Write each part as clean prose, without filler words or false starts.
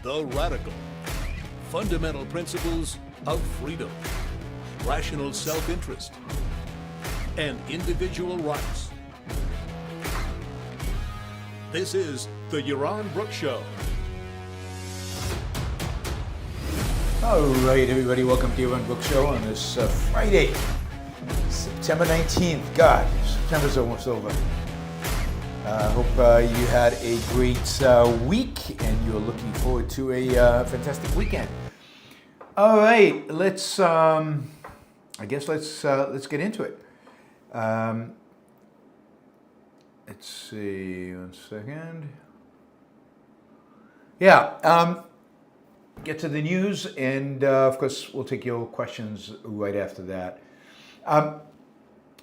the radical, fundamental principles of freedom, rational self-interest, and individual rights. This is the Yaron Brook Show. All right, everybody, welcome to Yaron Brook Show on this Friday, September 19th. God, September's almost over. I hope you had a great week and you're looking forward to a fantastic weekend. All right, let's let's get into it. Let's see, 1 second. Get to the news, and of course, we'll take your questions right after that.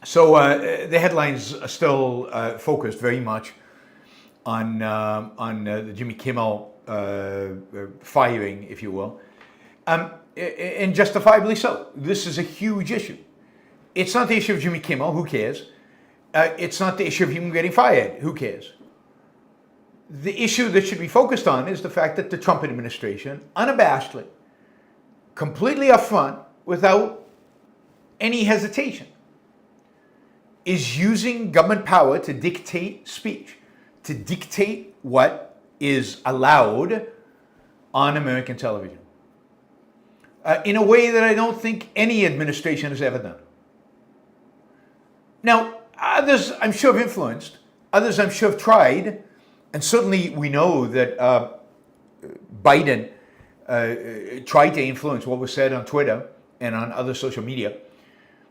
So the headlines are still focused very much on the Jimmy Kimmel firing, if you will, and justifiably so. This is a huge issue. It's not the issue of Jimmy Kimmel, who cares? It's not the issue of him getting fired, who cares? The issue that should be focused on is the fact that the Trump administration, unabashedly, completely upfront, without any hesitation, is using government power to dictate speech, to dictate what is allowed on American television, in a way that I don't think any administration has ever done. Now, others I'm sure have influenced, others I'm sure have tried, and certainly we know that Biden tried to influence what was said on Twitter and on other social media.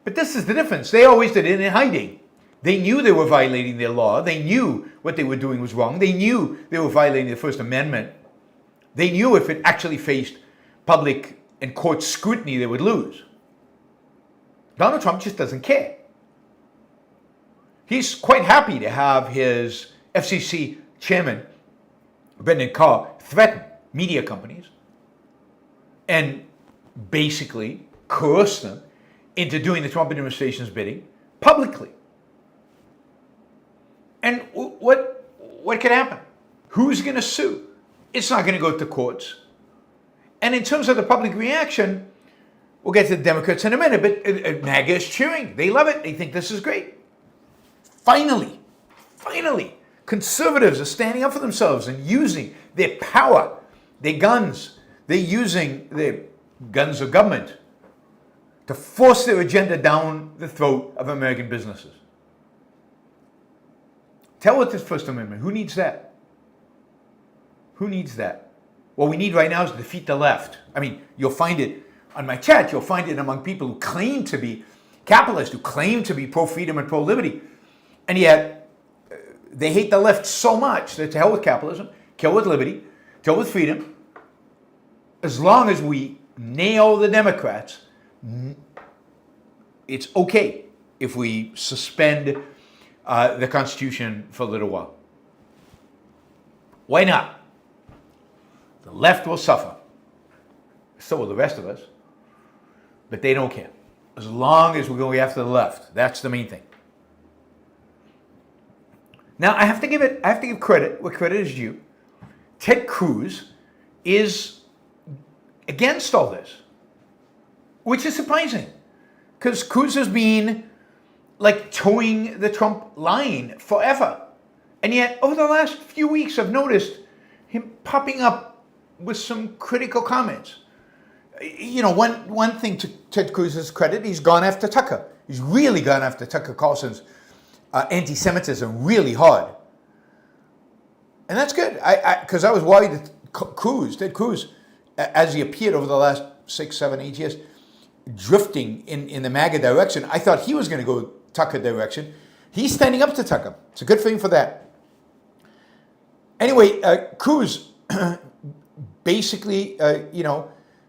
But this is the difference. They always did it in hiding. They knew they were violating their law. They knew what they were doing was wrong. They knew they were violating the First Amendment. They knew if it actually faced public and court scrutiny, they would lose. Donald Trump just doesn't care. He's quite happy to have his FCC chairman, Brendan Carr, threaten media companies and basically coerce them into doing the Trump administration's bidding publicly. And what could happen? Who's going to sue? It's not going to go to courts. And in terms of the public reaction, we'll get to the Democrats in a minute, but MAGA is cheering. They love it. They think this is great. Finally, conservatives are standing up for themselves and using their power, their guns. They're using the guns of government to force their agenda down the throat of American businesses. Tell with this First Amendment. Who needs that? Who needs that? What we need right now is to defeat the left. I mean, you'll find it on my chat. You'll find it among people who claim to be capitalists, who claim to be pro-freedom and pro-liberty. And yet, they hate the left so much that to hell with capitalism, kill with liberty, kill with freedom. As long as we nail the Democrats, it's okay if we suspend the Constitution for a little while. Why not? The left will suffer. So will the rest of us. But they don't care. As long as we're going after the left, that's the main thing. Now, I have to give credit where credit is due. Ted Cruz is against all this, which is surprising, because Cruz has been like towing the Trump line forever. And yet, over the last few weeks, I've noticed him popping up with some critical comments. You know, one thing to Ted Cruz's credit, he's gone after Tucker. He's really gone after Tucker Carlson's anti-Semitism really hard. And that's good, because I was worried that Ted Cruz, as he appeared over the last 6, 7, 8 years, drifting in the MAGA direction, I thought he was going to go Tucker direction. He's standing up to Tucker. It's a good thing for that. Anyway, Cruz basically,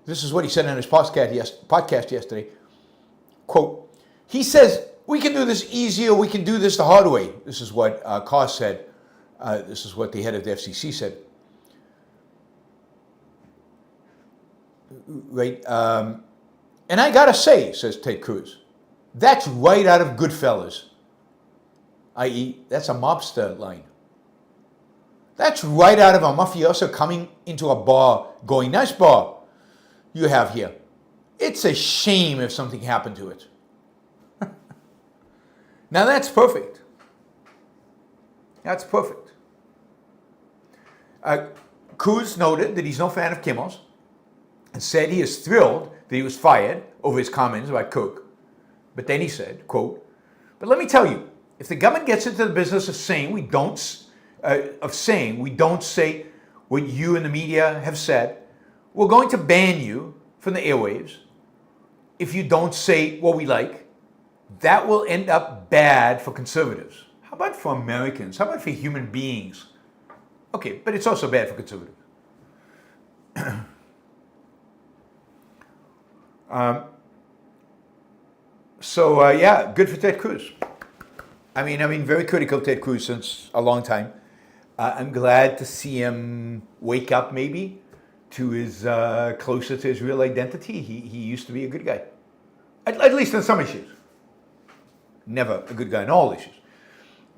this is what he said on his podcast yesterday. Quote, he says, we can do this easier, we can do this the hard way. This is what Carr said. This is what the head of the FCC said. Right? And I gotta say, says Ted Cruz, that's right out of Goodfellas. I.e., that's a mobster line. That's right out of a mafioso coming into a bar, going, nice bar you have here. It's a shame if something happened to it. Now that's perfect. That's perfect. Cruz noted that he's no fan of Kimmel's and said he is thrilled that he was fired over his comments about Kirk. But then he said, quote, "But let me tell you, if the government gets into the business of saying we don't say what you and the media have said, we're going to ban you from the airwaves if you don't say what we like. That will end up bad for conservatives." How about for Americans? How about for human beings? Okay, but it's also bad for conservatives. Yeah, good for Ted Cruz. I mean, very critical of Ted Cruz since a long time. I'm glad to see him wake up maybe to his closer to his real identity. He used to be a good guy, at least on some issues. Never a good guy on all issues.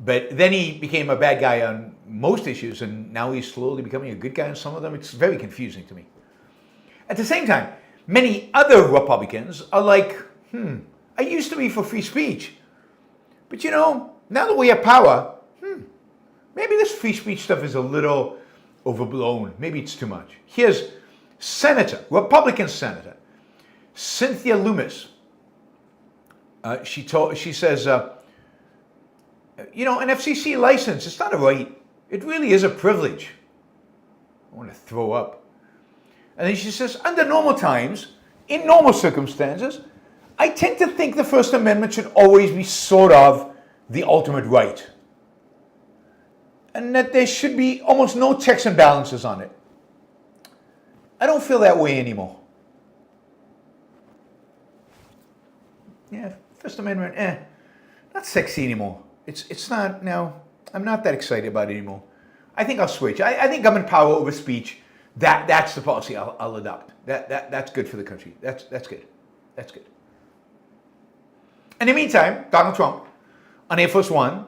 But then he became a bad guy on most issues, and now he's slowly becoming a good guy on some of them. It's very confusing to me. At the same time, many other Republicans are like, I used to be for free speech. But now that we have power, maybe this free speech stuff is a little overblown. Maybe it's too much. Here's Republican Senator Cynthia Lummis. She says, an FCC license, it's not a right. It really is a privilege. I want to throw up. And then she says, under normal times, in normal circumstances, I tend to think the First Amendment should always be sort of the ultimate right. And that there should be almost no checks and balances on it. I don't feel that way anymore. Yeah, First Amendment, not sexy anymore. It's not, now, I'm not that excited about it anymore. I think I'll switch. I think government power over speech, that's the policy I'll adopt. That's good for the country. That's good. That's good. In the meantime, Donald Trump, on Air Force One,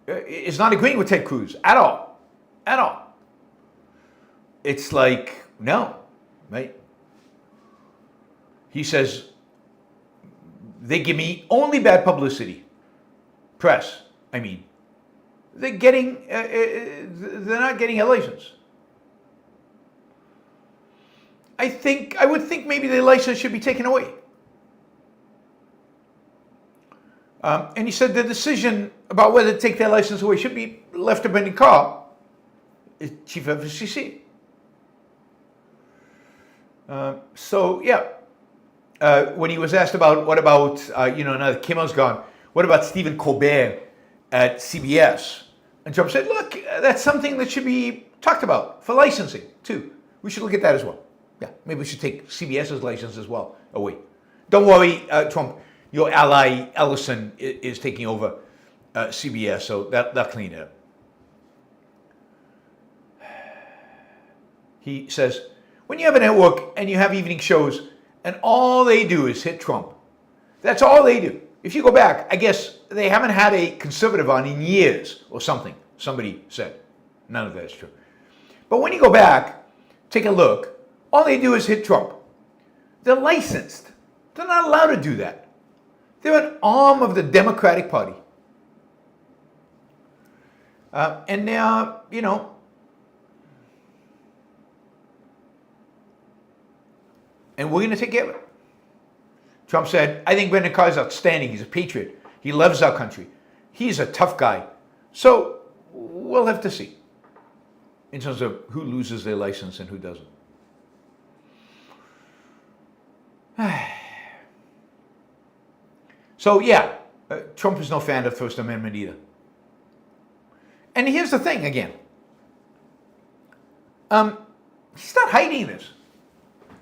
is not agreeing with Ted Cruz at all. At all. It's like, no, right? He says, they give me only bad publicity. Press, I mean. They're not getting a license. I would think maybe the license should be taken away. And he said the decision about whether to take their license away should be left to Brendan Carr, chief of FCC. When he was asked about what about, now that Kimmel's gone, what about Stephen Colbert at CBS? And Trump said, look, that's something that should be talked about for licensing too. We should look at that as well. Yeah, maybe we should take CBS's license as well away. Don't worry, Trump, your ally Ellison is taking over CBS, so that'll clean it up. He says, when you have a network and you have evening shows and all they do is hit Trump, that's all they do. If you go back, I guess they haven't had a conservative on in years or something, somebody said. None of that is true. But when you go back, take a look, all they do is hit Trump. They're licensed. They're not allowed to do that. They're an arm of the Democratic Party. And they are, and we're going to take care of it. Trump said, I think Brendan Carr is outstanding. He's a patriot. He loves our country. He's a tough guy. So we'll have to see in terms of who loses their license and who doesn't. So yeah, Trump is no fan of the First Amendment either. And here's the thing again. He's not hiding this.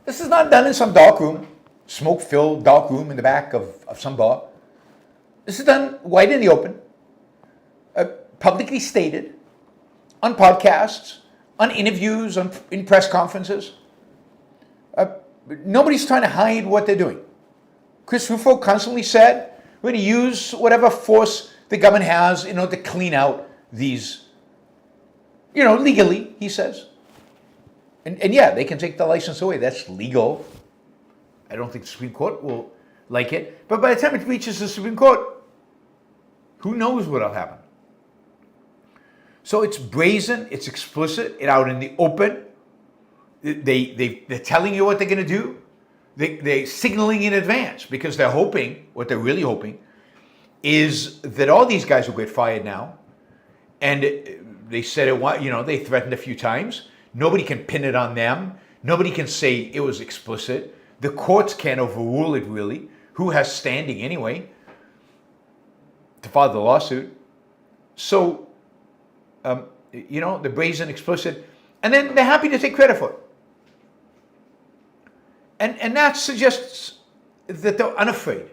This is not done in some dark room, smoke-filled dark room in the back of some bar. This is done wide in the open, publicly stated, on podcasts, on interviews, in press conferences. Nobody's trying to hide what they're doing. Chris Rufo constantly said, we're going to use whatever force the government has in order to clean out these legally, he says. And yeah, they can take the license away. That's legal. I don't think the Supreme Court will like it. But by the time it reaches the Supreme Court, who knows what'll happen? So it's brazen, it's explicit, it's out in the open. They're telling you what they're going to do. They're signaling in advance because they're hoping, what they're really hoping, is that all these guys will get fired now. And they said it, they threatened a few times. Nobody can pin it on them. Nobody can say it was explicit. The courts can't overrule it, really. Who has standing anyway to file the lawsuit? So, the brazen, explicit, and then they're happy to take credit for it. And that suggests that they're unafraid.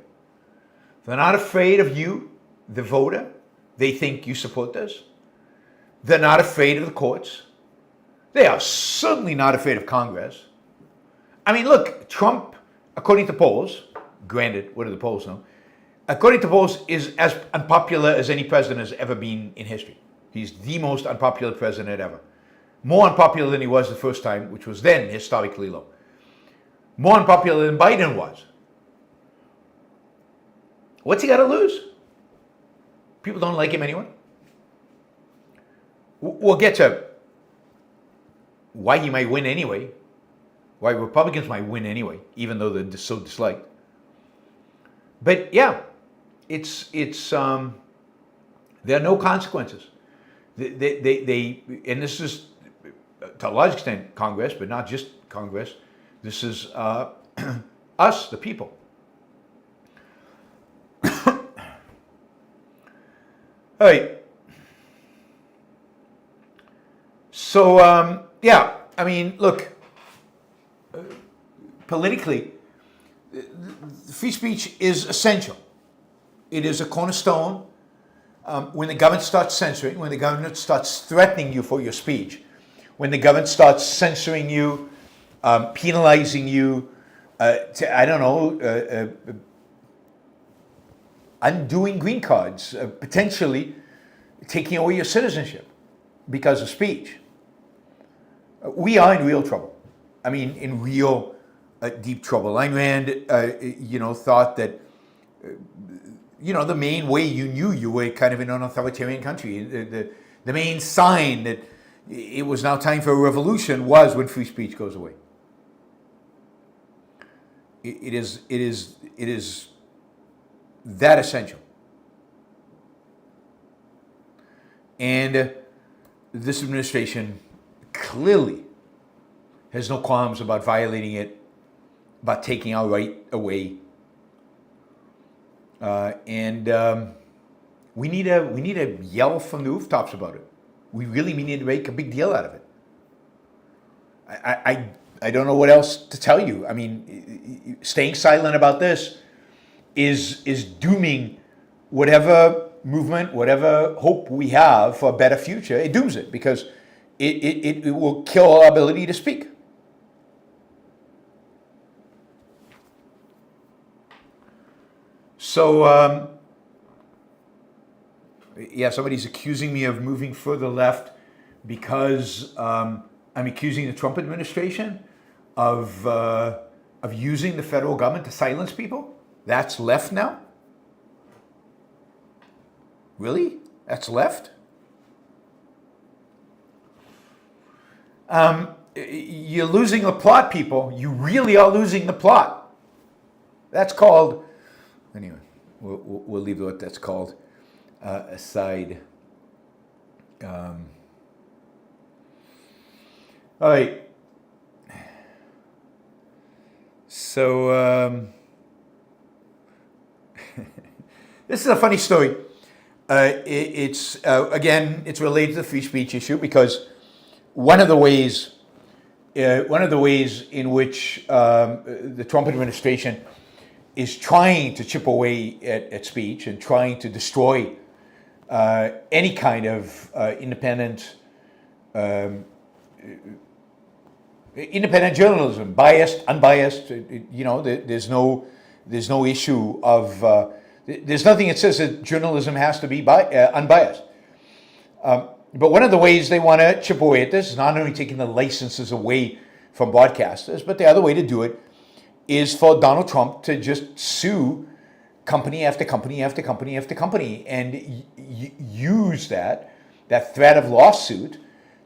They're not afraid of you, the voter. They think you support this. They're not afraid of the courts. They are certainly not afraid of Congress. I mean, look, Trump, according to polls, granted, what do the polls know? According to polls, is as unpopular as any president has ever been in history. He's the most unpopular president ever. More unpopular than he was the first time, which was then historically low. More unpopular than Biden was. What's he got to lose? People don't like him anyway. We'll get to why he might win anyway. Why Republicans might win anyway, even though they're so disliked. But yeah, there are no consequences. They and this is to a large extent Congress, but not just Congress. This is us, the people. All right. So, yeah, I mean, look, politically, free speech is essential. It is a cornerstone. When the government starts censoring, when the government starts threatening you for your speech, when the government starts censoring you, penalizing you, undoing green cards, potentially taking away your citizenship because of speech. We are in real trouble. I mean, in real deep trouble. Ayn Rand, thought that, the main way you knew you were kind of in an authoritarian country, the main sign that it was now time for a revolution was when free speech goes away. It is that essential. And this administration clearly has no qualms about violating it, about taking our right away. We need to yell from the rooftops about it. We really need to make a big deal out of it. I don't know what else to tell you. I mean, staying silent about this is dooming whatever movement, whatever hope we have for a better future. It dooms it because it will kill our ability to speak. So, somebody's accusing me of moving further left because I'm accusing the Trump administration of using the federal government to silence people. That's left now? Really? That's left? You're losing the plot, people. You really are losing the plot. That's called, anyway, we'll leave what that's called aside. All right. So, this is a funny story. It's related to the free speech issue because one of the ways in which the Trump administration is trying to chip away at speech and trying to destroy any kind of independent journalism, biased, unbiased. There's no issue of. There's nothing that says that journalism has to be unbiased. But one of the ways they want to chip away at this is not only taking the licenses away from broadcasters, but the other way to do it is for Donald Trump to just sue company after company after company after company and use that threat of lawsuit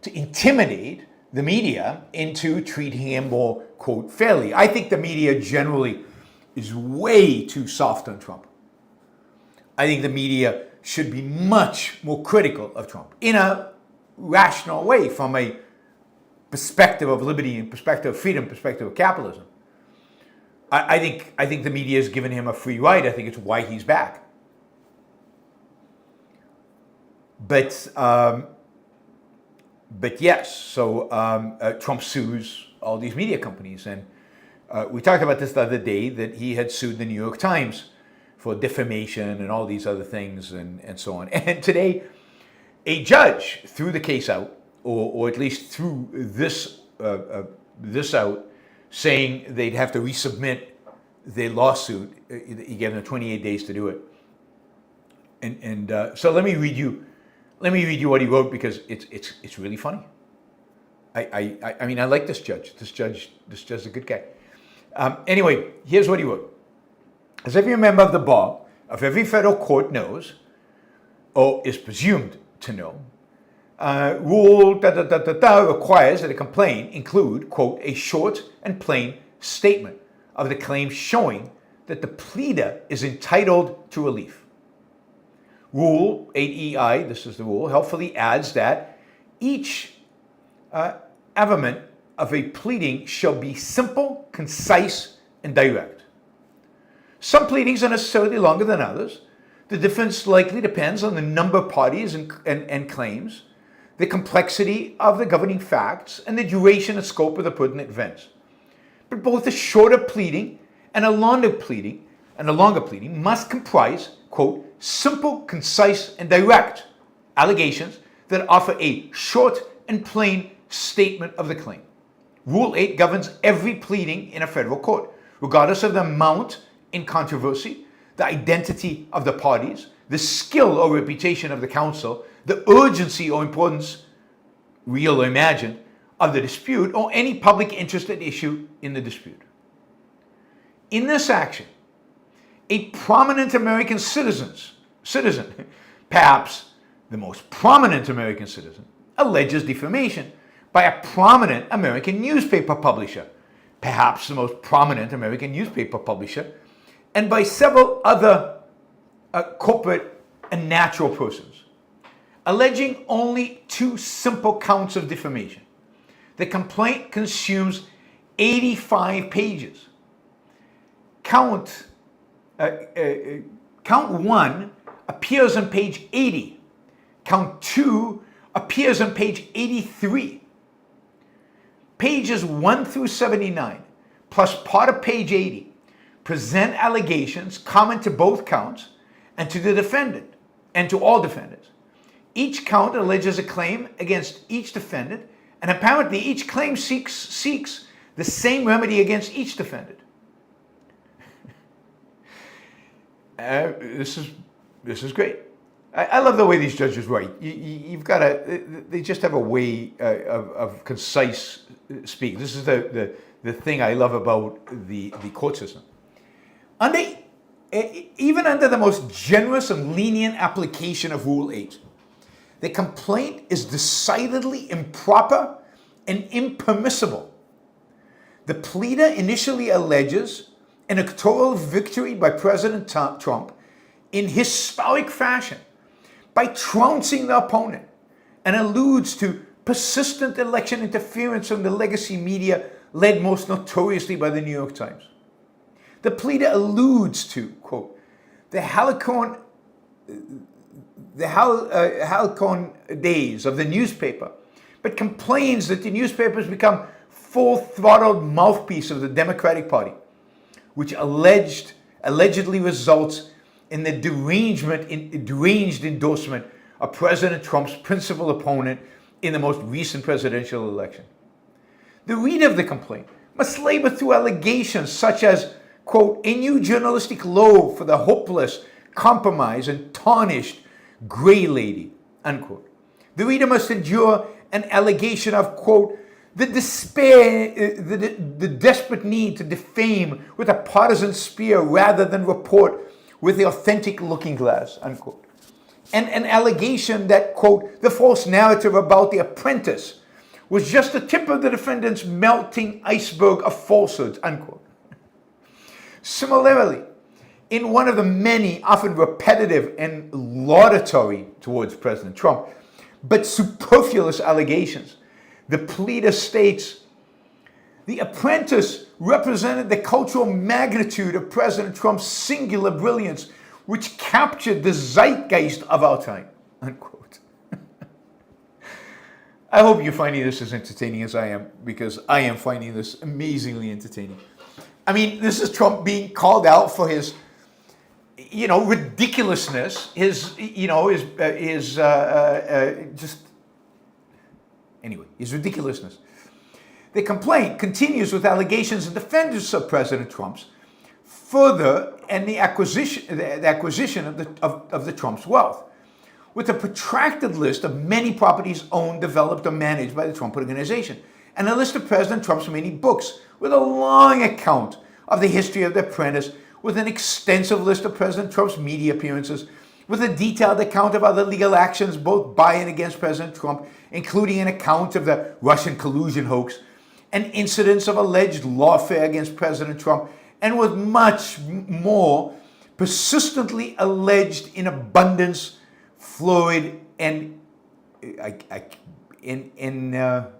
to intimidate the media into treating him more, quote, fairly. I think the media generally is way too soft on Trump. I think the media should be much more critical of Trump in a rational way from a perspective of liberty and perspective of freedom, perspective of capitalism. I think the media has given him a free ride. I think it's why he's back. But yes, so Trump sues all these media companies. And we talked about this the other day, that he had sued the New York Times for defamation and all these other things and so on. And today, a judge threw the case out, or at least threw this out, saying they'd have to resubmit their lawsuit. He gave them 28 days to do it. And so let me read you what he wrote, because it's really funny. I mean, I like this judge. This judge is a good guy. Anyway, here's what he wrote. As every member of the bar of every federal court knows, or is presumed to know, Rule requires that a complaint include, quote, a short and plain statement of the claim showing that the pleader is entitled to relief. Rule 8EI, this is the rule, helpfully adds that each averment of a pleading shall be simple, concise, and direct. Some pleadings are necessarily longer than others. The difference likely depends on the number of parties and claims, the complexity of the governing facts, and the duration and scope of the pertinent events. But both a shorter pleading and a longer pleading must comprise, quote, simple, concise, and direct allegations that offer a short and plain statement of the claim. Rule 8 governs every pleading in a federal court, regardless of the amount in controversy, the identity of the parties, the skill or reputation of the counsel, the urgency or importance, real or imagined, of the dispute, or any public interest at issue in the dispute. In this action, a prominent American citizen, perhaps the most prominent American citizen, alleges defamation by a prominent American newspaper publisher, perhaps the most prominent American newspaper publisher, and by several other corporate and natural persons, alleging only 2 simple counts of defamation. The complaint consumes 85 pages. Count 1 appears on page 80. Count 2 appears on page 83. Pages 1 through 79, plus part of page 80, present allegations common to both counts and to the defendant and to all defendants. Each count alleges a claim against each defendant, and apparently each claim seeks the same remedy against each defendant. This is great. I love the way these judges write. They just have a way of concise speak. This is the thing I love about the court system. Even under the most generous and lenient application of Rule 8, the complaint is decidedly improper and impermissible. The pleader initially alleges an electoral victory by President Trump in historic fashion by trouncing the opponent, and alludes to persistent election interference from the legacy media led most notoriously by the New York Times. The pleader alludes to, quote, the Halcyon days of the newspaper, but complains that the newspaper has become full-throttled mouthpiece of the Democratic Party, which allegedly results in the deranged endorsement of President Trump's principal opponent in the most recent presidential election. The reader of the complaint must labor through allegations such as, quote, a new journalistic low for the hopeless, compromised, and tarnished gray lady, unquote. The reader must endure an allegation of, quote, the despair, the desperate need to defame with a partisan spear rather than report with the authentic looking glass, unquote. And an allegation that, quote, the false narrative about the apprentice was just the tip of the defendant's melting iceberg of falsehoods, unquote. Similarly, in one of the many, often repetitive and laudatory towards President Trump, but superfluous allegations, the pleader states, the apprentice represented the cultural magnitude of President Trump's singular brilliance, which captured the zeitgeist of our time, unquote. I hope you're finding this as entertaining as I am, because I am finding this amazingly entertaining. I mean, this is Trump being called out for his, ridiculousness, his ridiculousness. The complaint continues with allegations in defense of President Trump's further and the acquisition of the Trump's wealth, with a protracted list of many properties owned, developed, or managed by the Trump Organization, and a list of President Trump's many books, with a long account of the history of the apprentice, with an extensive list of President Trump's media appearances, with a detailed account of other legal actions both by and against President Trump, including an account of the Russian collusion hoax, and incidents of alleged lawfare against President Trump, and with much more persistently alleged in abundance, fluid, and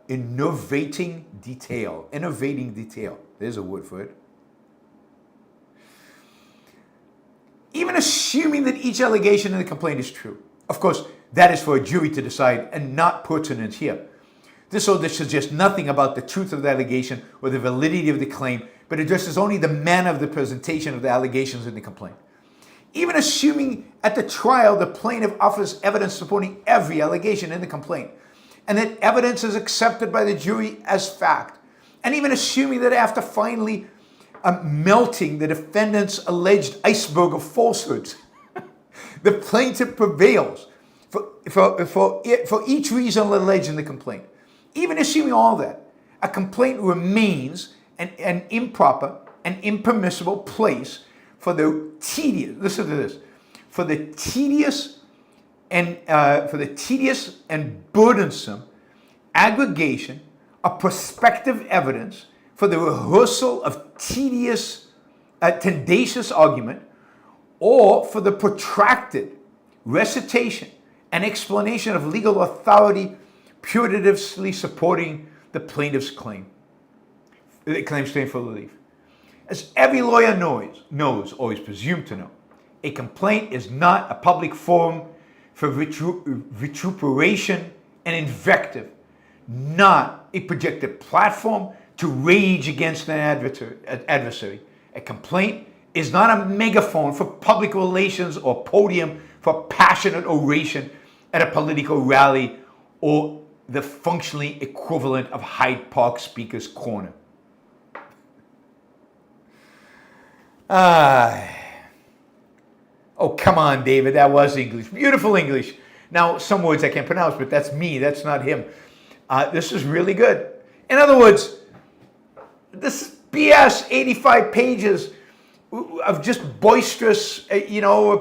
innovating detail. Innovating detail. There's a word for it. Even assuming that each allegation in the complaint is true. Of course, that is for a jury to decide and not pertinent here. This order suggests nothing about the truth of the allegation or the validity of the claim, but addresses only the manner of the presentation of the allegations in the complaint. Even assuming at the trial the plaintiff offers evidence supporting every allegation in the complaint, and that evidence is accepted by the jury as fact, and even assuming that after finally melting the defendant's alleged iceberg of falsehoods, the plaintiff prevails for each reason alleged in the complaint. Even assuming all that, a complaint remains an improper and impermissible place for the tedious, listen to this, for the tedious and burdensome aggregation of prospective evidence, for the rehearsal of tendacious argument, or for the protracted recitation and explanation of legal authority putatively supporting the plaintiff's claim for relief. As every lawyer knows, or is presumed to know, a complaint is not a public forum for vituperation and invective, not a projected platform to rage against an adversary. A complaint is not a megaphone for public relations or podium for passionate oration at a political rally or the functionally equivalent of Hyde Park Speaker's Corner. Oh, come on, David, that was English. Beautiful English. Now, some words I can't pronounce, but that's me, that's not him. This is really good. In other words, this BS 85 pages of just boisterous,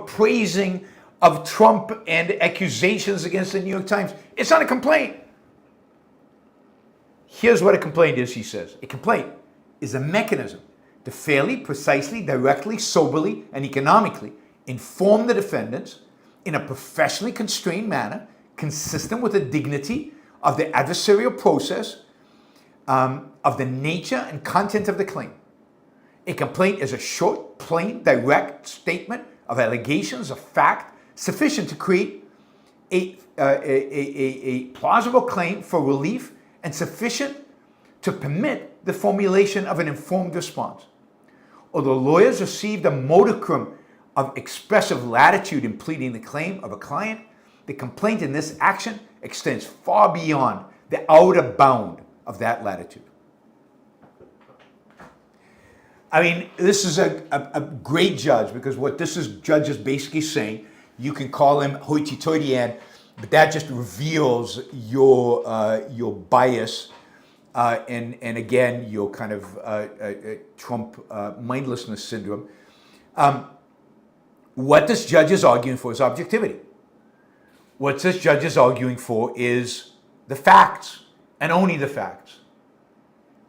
praising of Trump and accusations against the New York Times. It's not a complaint. Here's what a complaint is, he says. A complaint is a mechanism to fairly, precisely, directly, soberly, and economically inform the defendants in a professionally constrained manner, consistent with the dignity of the adversarial process, of the nature and content of the claim. A complaint is a short, plain, direct statement of allegations of fact sufficient to create a plausible claim for relief and sufficient to permit the formulation of an informed response. Although lawyers received a modicum of expressive latitude in pleading the claim of a client, the complaint in this action extends far beyond the outer bound of that latitude. I mean, this is a great judge, because what this judge is basically saying, you can call him hoity-toity But that just reveals your bias and again, your kind of Trump mindlessness syndrome. What this judge is arguing for is objectivity. What this judge is arguing for is the facts and only the facts.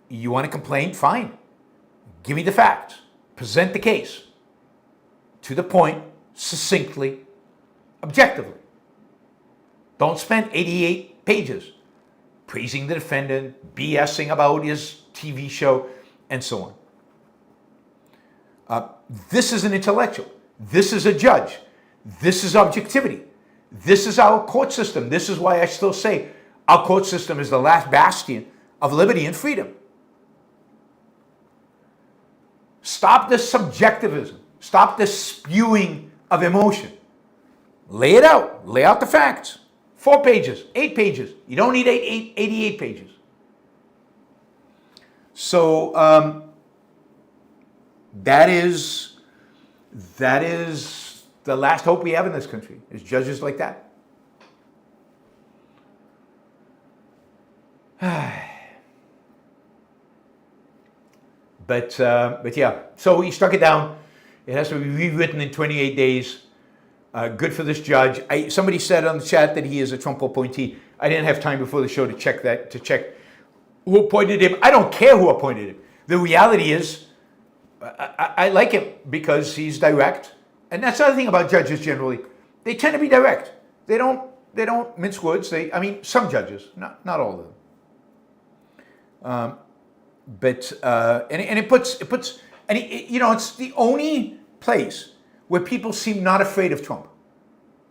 You want to complain? Fine. Give me the facts. Present the case to the point, succinctly, objectively. Don't spend 88 pages praising the defendant, BSing about his TV show, and so on. This is an intellectual. This is a judge. This is objectivity. This is our court system. This is why I still say our court system is the last bastion of liberty and freedom. Stop this subjectivism. Stop this spewing of emotion. Lay it out. Lay out the facts. 4 pages, 8 pages. You don't need 88 pages. So that is the last hope we have in this country, is judges like that. But yeah, so he struck it down. It has to be rewritten in 28 days. Good for this judge. Somebody said on the chat that he is a Trump appointee. I didn't have time before the show to check who appointed him. I don't care who appointed him. The reality is, I like him because he's direct. And that's the other thing about judges generally. They tend to be direct. They don't mince words. Some judges, not all of them. It's the only place where people seem not afraid of Trump.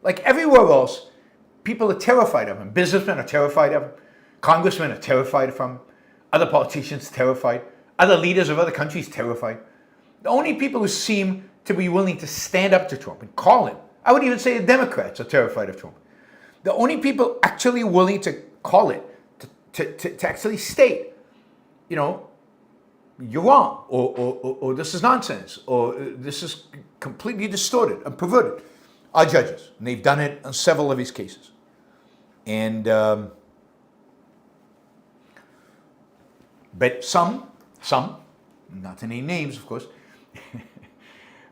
Like everywhere else, people are terrified of him. Businessmen are terrified of him. Congressmen are terrified of him. Other politicians terrified. Other leaders of other countries terrified. The only people who seem to be willing to stand up to Trump and call him, I would even say the Democrats are terrified of Trump. The only people actually willing to call it, to actually state, you're wrong, or this is nonsense, or this is completely distorted and perverted, are judges. And they've done it on several of his cases. And, but some, not to name names, of course,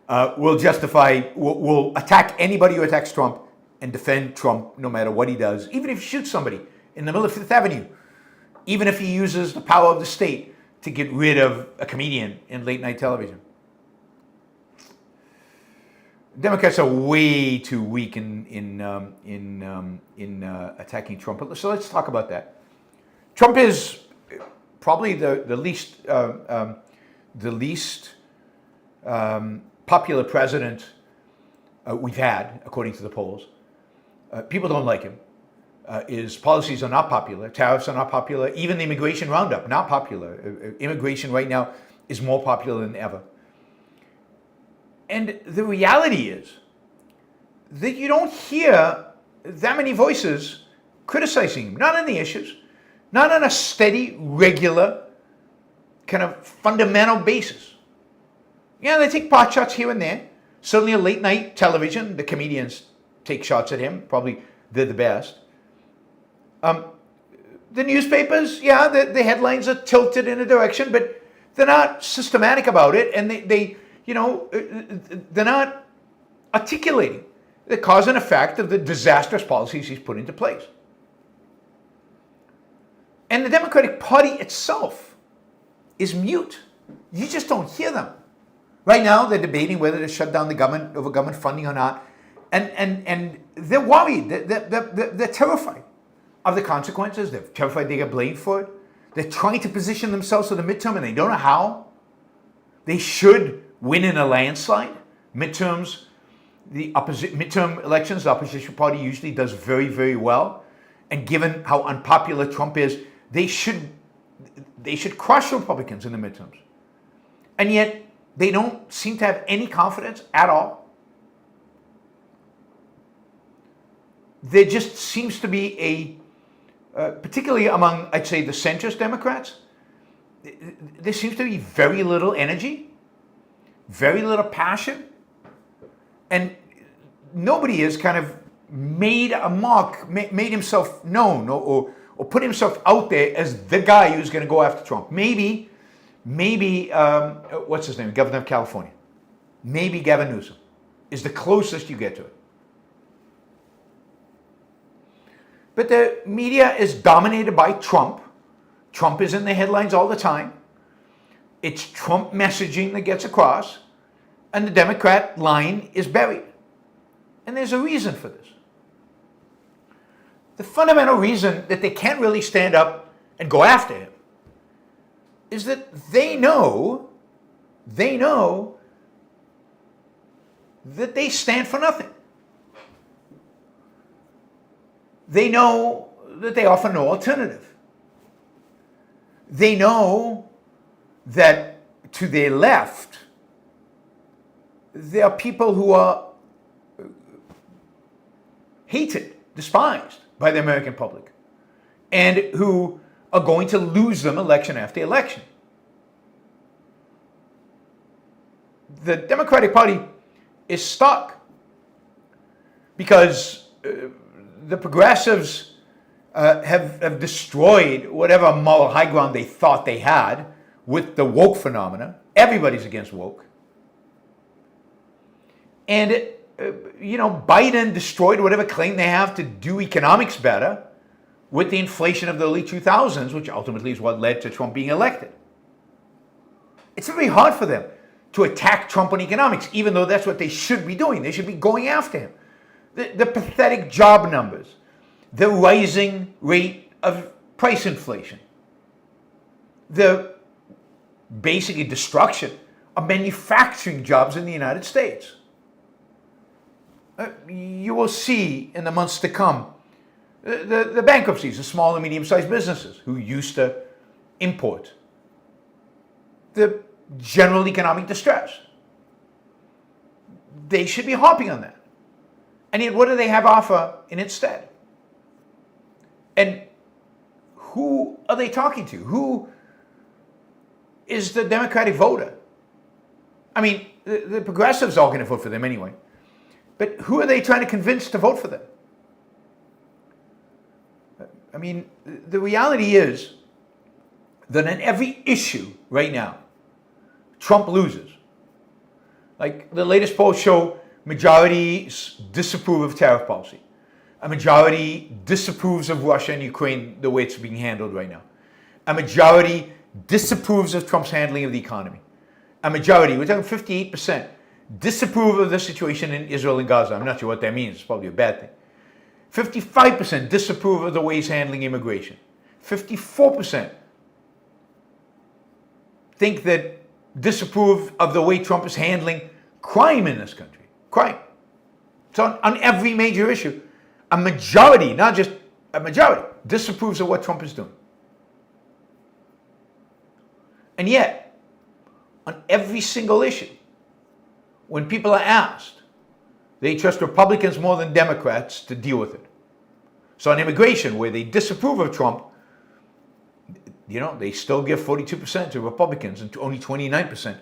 will attack anybody who attacks Trump and defend Trump no matter what he does, even if he shoots somebody in the middle of Fifth Avenue, even if he uses the power of the state to get rid of a comedian in late night television. Democrats are way too weak in attacking Trump. So let's talk about that. Trump is probably the least popular president we've had, according to the polls. People don't like him. His policies are not popular. Tariffs are not popular. Even the immigration roundup, not popular. Immigration right now is more popular than ever. And the reality is that you don't hear that many voices criticizing him, not on the issues, not on a steady, regular, kind of fundamental basis. Yeah, they take pot shots here and there. Certainly on late night television, the comedians take shots at him. Probably they're the best. The newspapers, yeah, the headlines are tilted in a direction, but they're not systematic about it, and they're not articulating the cause and effect of the disastrous policies he's put into place. And the Democratic Party itself is mute. You just don't hear them. Right now, they're debating whether to shut down the government over government funding or not, and they're worried. They're terrified of the consequences. They're terrified they get blamed for it. They're trying to position themselves for the midterm, and they don't know how. They should win in a landslide. Midterm elections, the opposition party usually does very, very well. And given how unpopular Trump is, they should crush Republicans in the midterms. And yet, they don't seem to have any confidence at all. There just seems to be particularly among, I'd say, the centrist Democrats, there seems to be very little energy, very little passion, and nobody is kind of made a mark, made himself known, or put himself out there as the guy who's going to go after Trump. Maybe, what's his name, Governor of California. Maybe Gavin Newsom is the closest you get to it. But the media is dominated by Trump. Trump is in the headlines all the time. It's Trump messaging that gets across, and the Democrat line is buried. And there's a reason for this. The fundamental reason that they can't really stand up and go after him is that they know that they stand for nothing. They know that they offer no alternative. They know that to their left, there are people who are hated, despised by the American public, and who are going to lose them election after election. The Democratic Party is stuck because the progressives have destroyed whatever moral high ground they thought they had with the woke phenomena. Everybody's against woke. And, Biden destroyed whatever claim they have to do economics better with the inflation of the early 2000s, which ultimately is what led to Trump being elected. It's very hard for them to attack Trump on economics, even though that's what they should be doing. They should be going after him. The pathetic job numbers, the rising rate of price inflation, the basically destruction of manufacturing jobs in the United States. You will see in the months to come the bankruptcies of small and medium-sized businesses who used to import, the general economic distress. They should be harping on that. And yet, what do they have to offer in its stead? And who are they talking to? Who is the Democratic voter? I mean, the progressives are going to vote for them anyway. But who are they trying to convince to vote for them? I mean, the reality is that on every issue right now, Trump loses. Like the latest polls show, majorities disapprove of tariff policy. A majority disapproves of Russia and Ukraine the way it's being handled right now. A majority disapproves of Trump's handling of the economy. A majority, we're talking 58%, disapprove of the situation in Israel and Gaza. I'm not sure what that means. It's probably a bad thing. 55% disapprove of the way he's handling immigration. 54% think that disapprove of the way Trump is handling crime in this country. Crime. It's on every major issue. A majority, not just a majority, disapproves of what Trump is doing. And yet, on every single issue, when people are asked, they trust Republicans more than Democrats to deal with it. So on immigration, where they disapprove of Trump, they still give 42% to Republicans and only 29%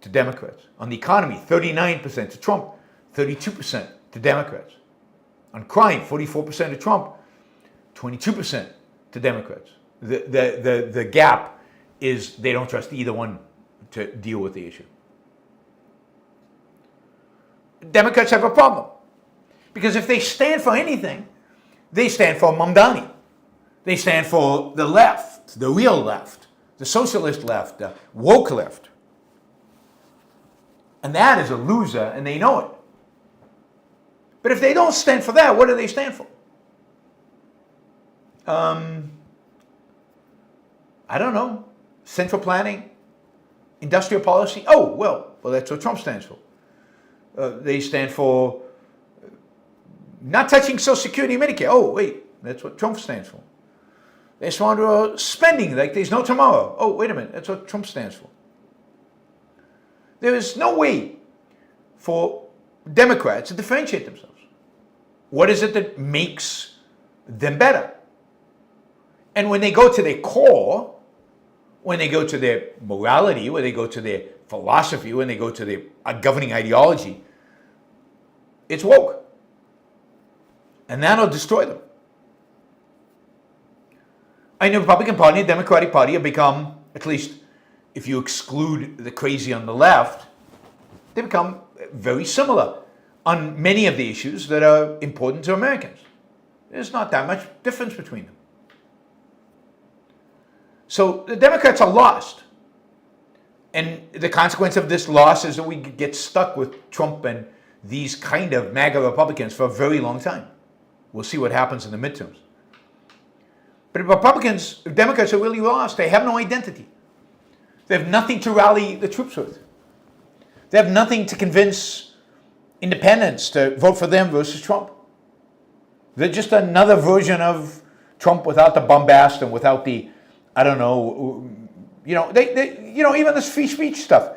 to Democrats. On the economy, 39% to Trump, 32% to Democrats. On crime, 44% to Trump, 22% to Democrats. The gap is they don't trust either one to deal with the issue. Democrats have a problem. Because if they stand for anything, they stand for Mamdani. They stand for the left, the real left, the socialist left, the woke left. And that is a loser, and they know it. But if they don't stand for that, what do they stand for? I don't know. Central planning, industrial policy. Oh, well, that's what Trump stands for. They stand for not touching Social Security and Medicare. Oh, wait, that's what Trump stands for. They stand for spending like there's no tomorrow. Oh, wait a minute, that's what Trump stands for. There is no way for Democrats to differentiate themselves. What is it that makes them better? And when they go to their core, when they go to their morality, when they go to their philosophy, when they go to their governing ideology, it's woke. And that'll destroy them. And the Republican Party and the Democratic Party have become, at least if you exclude the crazy on the left, they become very similar on many of the issues that are important to Americans. There's not that much difference between them. So the Democrats are lost. And the consequence of this loss is that we get stuck with Trump and these kind of MAGA Republicans for a very long time. We'll see what happens in the midterms. But Democrats are really lost. They have no identity. They have nothing to rally the troops with. They have nothing to convince independents to vote for them versus Trump. They're just another version of Trump without the bombast and without the, I don't know, even this free speech stuff.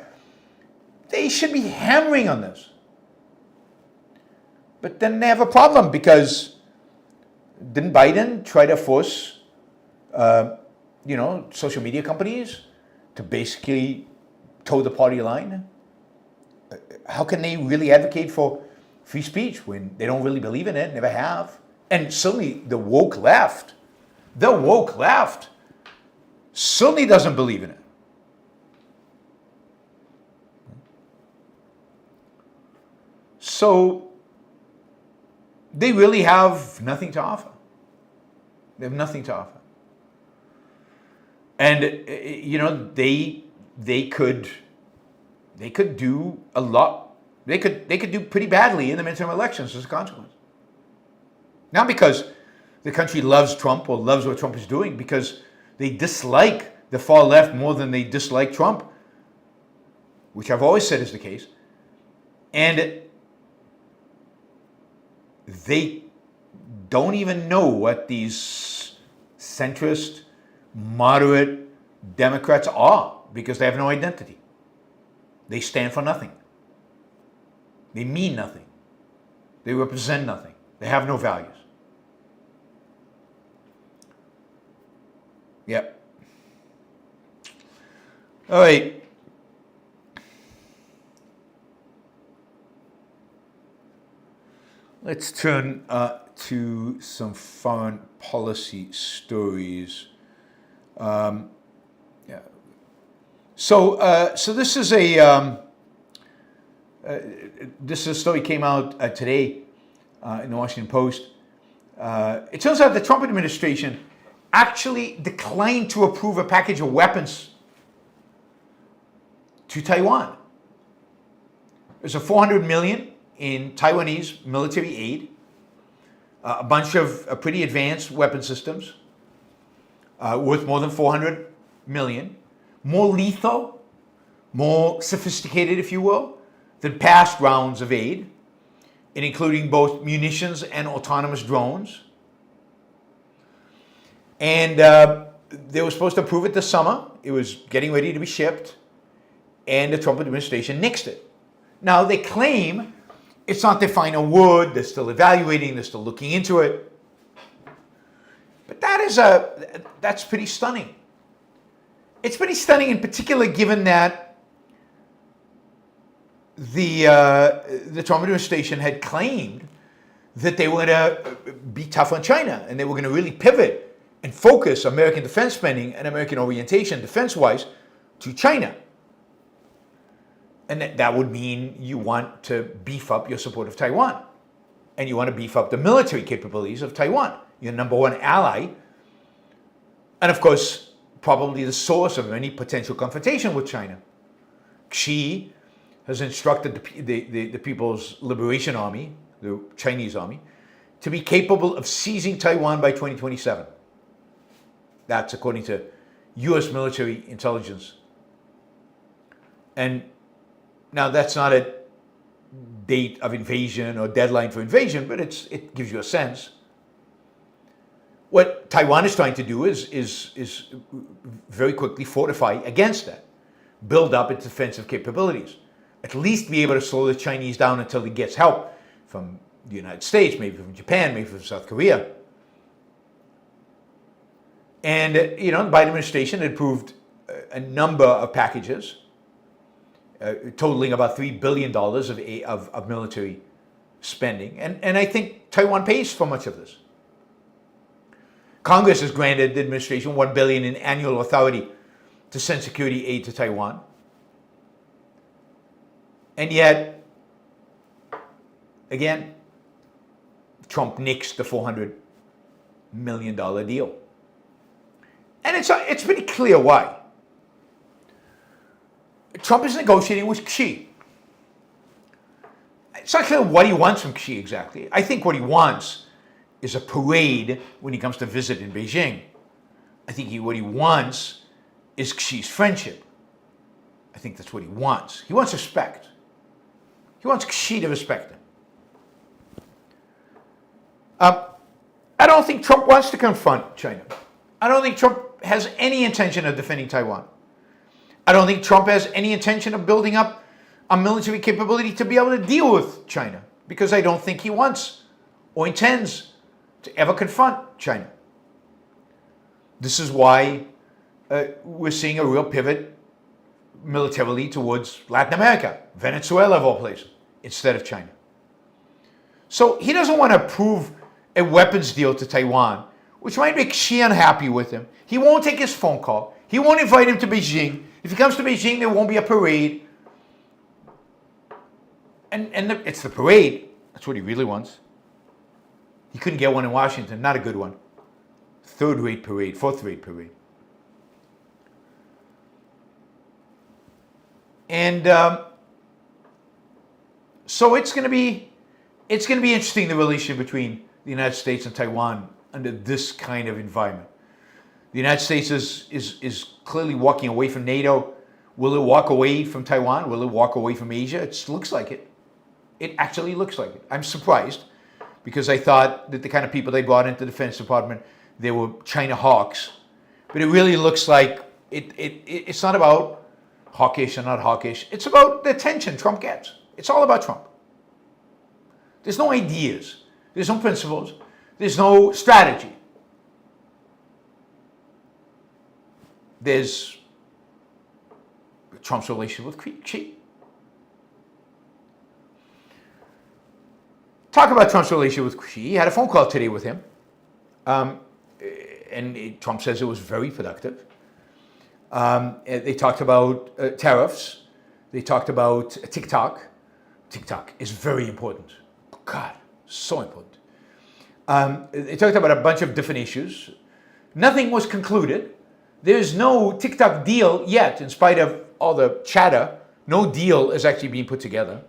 They should be hammering on this. But then they have a problem because didn't Biden try to force, social media companies to basically toe the party line? How can they really advocate for free speech when they don't really believe in it, never have? And certainly the woke left certainly doesn't believe in it. So they really have nothing to offer. They have nothing to offer. And they could do a lot. They could do pretty badly in the midterm elections as a consequence. Not because the country loves Trump or loves what Trump is doing, because they dislike the far left more than they dislike Trump, which I've always said is the case. And they don't even know what these centrist, moderate Democrats are because they have no identity. They stand for nothing. They mean nothing. They represent nothing. They have no values. Yep. All right. Let's turn to some foreign policy stories. So this is a story came out today in the Washington Post. It turns out the Trump administration actually declined to approve a package of weapons to Taiwan. There's a $400 million in Taiwanese military aid, a bunch of pretty advanced weapon systems worth more than $400 million, more lethal, more sophisticated, if you will, than past rounds of aid, and including both munitions and autonomous drones. And they were supposed to approve it this summer. It was getting ready to be shipped, and the Trump administration nixed it. Now, they claim it's not their final word. They're still evaluating. They're still looking into it. But that's pretty stunning. It's pretty stunning in particular given that the Trump administration had claimed that they were going to be tough on China and they were going to really pivot and focus American defense spending and American orientation defense-wise to China. And that would mean you want to beef up your support of Taiwan. And you want to beef up the military capabilities of Taiwan, your number one ally. And of course, probably the source of any potential confrontation with China. Xi has instructed the People's Liberation Army, the Chinese army, to be capable of seizing Taiwan by 2027. That's according to U.S. military intelligence. And now, that's not a date of invasion or deadline for invasion, but it gives you a sense. What Taiwan is trying to do is very quickly fortify against that, build up its defensive capabilities, at least be able to slow the Chinese down until it gets help from the United States, maybe from Japan, maybe from South Korea. And, the Biden administration had approved a number of packages totaling about $3 billion of military spending. And I think Taiwan pays for much of this. Congress has granted the administration $1 billion in annual authority to send security aid to Taiwan. And yet, again, Trump nixed the $400 million deal. And it's pretty clear why. Trump is negotiating with Xi. It's not clear what he wants from Xi exactly. I think what he wants is a parade when he comes to visit in Beijing. I think what he wants is Xi's friendship. I think that's what he wants. He wants respect. He wants Xi to respect him. I don't think Trump wants to confront China. I don't think Trump has any intention of defending Taiwan. I don't think Trump has any intention of building up a military capability to be able to deal with China, because I don't think he wants or intends to ever confront China. This is why we're seeing a real pivot militarily towards Latin America, Venezuela of all places, instead of China. So he doesn't want to approve a weapons deal to Taiwan, which might make Xi unhappy with him. He won't take his phone call. He won't invite him to Beijing. If he comes to Beijing, there won't be a parade. It's the parade. That's what he really wants. He couldn't get one in Washington. Not a good one. Third-rate parade, fourth-rate parade. And so it's going to be interesting, the relationship between the United States and Taiwan under this kind of environment. The United States is clearly walking away from NATO. Will it walk away from Taiwan? Will it walk away from Asia? It looks like it. It actually looks like it. I'm surprised, because I thought that the kind of people they brought into the Defense Department, they were China hawks. But it really looks like it's not about hawkish or not hawkish. It's about the attention Trump gets. It's all about Trump. There's no ideas. There's no principles. There's no strategy. There's Trump's relationship with Xi. Talk about Trump's relationship with Xi. He had a phone call today with him. Trump says it was very productive. They talked about tariffs. They talked about TikTok. TikTok is very important. God, so important. They talked about a bunch of different issues. Nothing was concluded. There's no TikTok deal yet, in spite of all the chatter. No deal is actually being put together.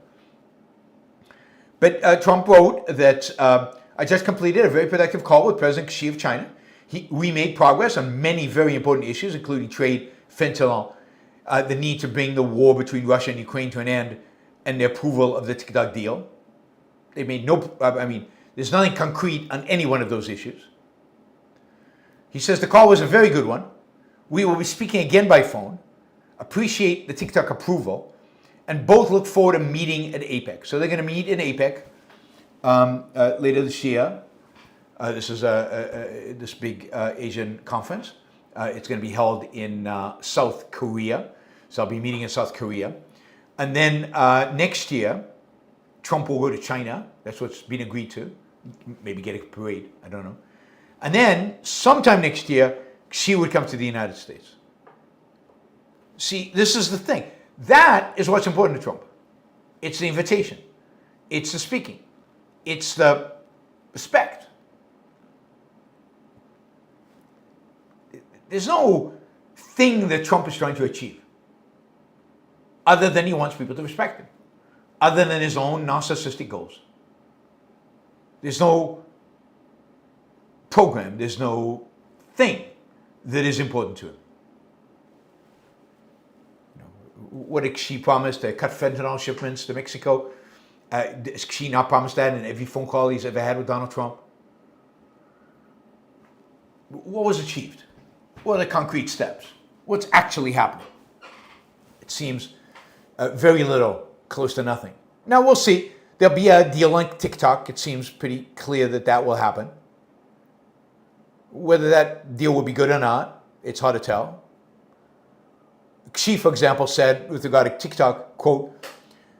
But Trump wrote that I just completed a very productive call with President Xi of China. We made progress on many very important issues, including trade, fentanyl, the need to bring the war between Russia and Ukraine to an end, and the approval of the TikTok deal. They made there's nothing concrete on any one of those issues. He says the call was a very good one. We will be speaking again by phone, appreciate the TikTok approval, and both look forward to meeting at APEC. So they're going to meet in APEC later this year. This is this big Asian conference. It's going to be held in South Korea. So I'll be meeting in South Korea. And then next year, Trump will go to China. That's what's been agreed to. Maybe get a parade. I don't know. And then sometime next year, Xi would come to the United States. See, this is the thing. That is what's important to Trump. It's the invitation. It's the speaking. It's the respect. There's no thing that Trump is trying to achieve other than he wants people to respect him, other than his own narcissistic goals. There's no program, there's no thing that is important to him. What did Xi promise to cut fentanyl shipments to Mexico? Does Xi not promise that in every phone call he's ever had with Donald Trump? What was achieved? What are the concrete steps? What's actually happening? It seems very little, close to nothing. Now we'll see. There'll be a deal like TikTok. It seems pretty clear that that will happen. Whether that deal will be good or not, it's hard to tell. Xi, for example, said with regard to TikTok, quote,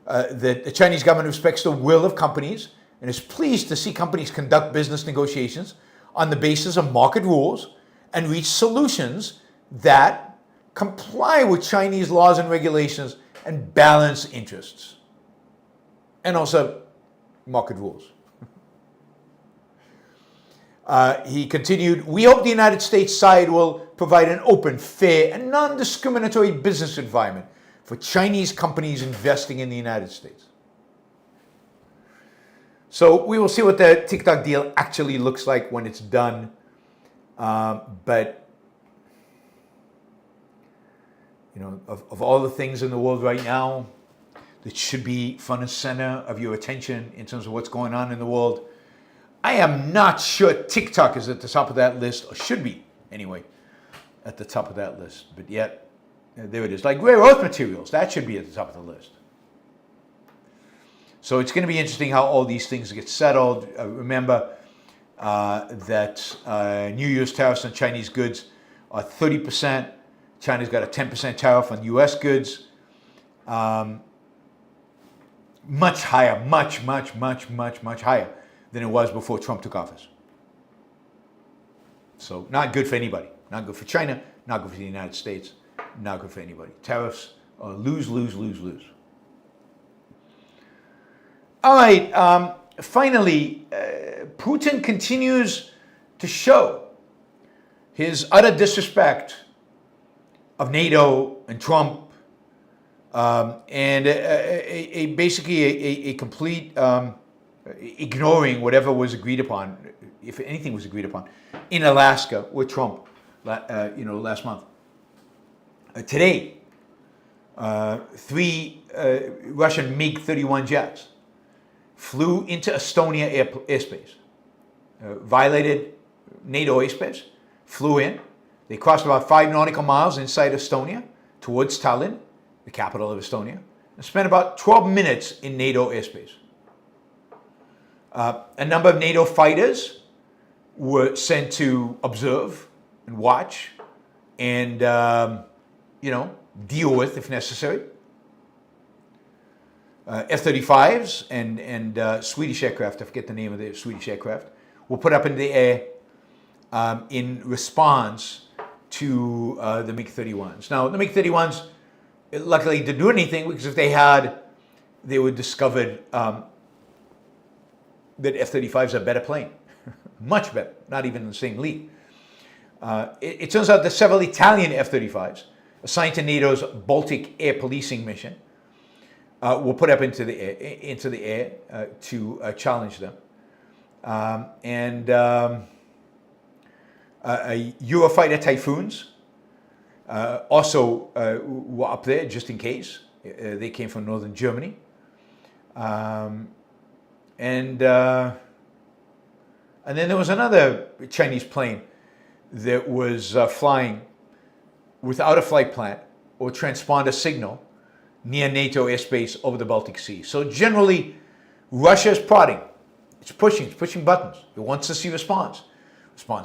that the Chinese government respects the will of companies and is pleased to see companies conduct business negotiations on the basis of market rules and reach solutions that comply with Chinese laws and regulations and balance interests. And also market rules. He continued, we hope the United States side will provide an open, fair, and non-discriminatory business environment for Chinese companies investing in the United States. So we will see what the TikTok deal actually looks like when it's done. But, you know, of all the things in the world right now that should be front and center of your attention in terms of what's going on in the world, I am not sure TikTok is at the top of that list, or should be, anyway, at the top of that list. But yet, there it is. Like rare earth materials, that should be at the top of the list. So it's going to be interesting how all these things get settled. Remember that New Year's tariffs on Chinese goods are 30%. China's got a 10% tariff on U.S. goods. Much higher, much higher than it was before Trump took office. So not good for anybody. Not good for China, not good for the United States, not good for anybody. Tariffs are lose. All right, finally, Putin continues to show his utter disrespect of NATO and Trump, and basically a complete ignoring whatever was agreed upon, if anything was agreed upon, in Alaska with Trump, last month. Today, 3 Russian MiG-31 jets flew into Estonia airspace, violated NATO airspace, flew in. They crossed about 5 nautical miles inside Estonia towards Tallinn, the capital of Estonia, and spent about 12 minutes in NATO airspace. A number of NATO fighters were sent to observe and watch and, deal with if necessary. F-35s and Swedish aircraft, I forget the name of the Swedish aircraft, were put up in the air in response to the MiG-31s. Now, the MiG-31s, luckily, didn't do anything, because if they had, they would discovered that F-35s are a better plane. Much better, not even in the same league. It turns out that several Italian F-35s assigned to NATO's Baltic air policing mission were put up into the air to challenge them. Eurofighter Typhoons also were up there just in case. They came from northern Germany. And then there was another Chinese plane that was flying without a flight plan or transponder signal near NATO airspace over the Baltic Sea. So generally, Russia is prodding. It's pushing buttons. It wants to see response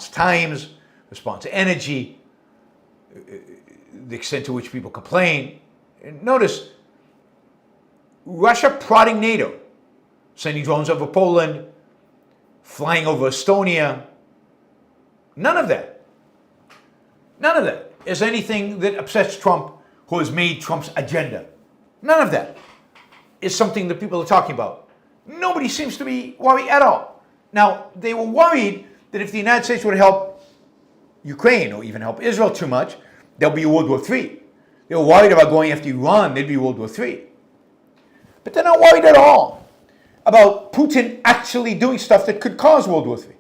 times, response energy, the extent to which people complain. And notice, Russia prodding NATO, sending drones over Poland, flying over Estonia. None of that is anything that upsets Trump, who has made Trump's agenda. None of that is something that people are talking about. Nobody seems to be worried at all. Now, they were worried that if the United States would help Ukraine or even help Israel too much, there'll be World War III. They were worried about going after Iran, there'd be World War III. But they're not worried at all about Putin actually doing stuff that could cause World War III.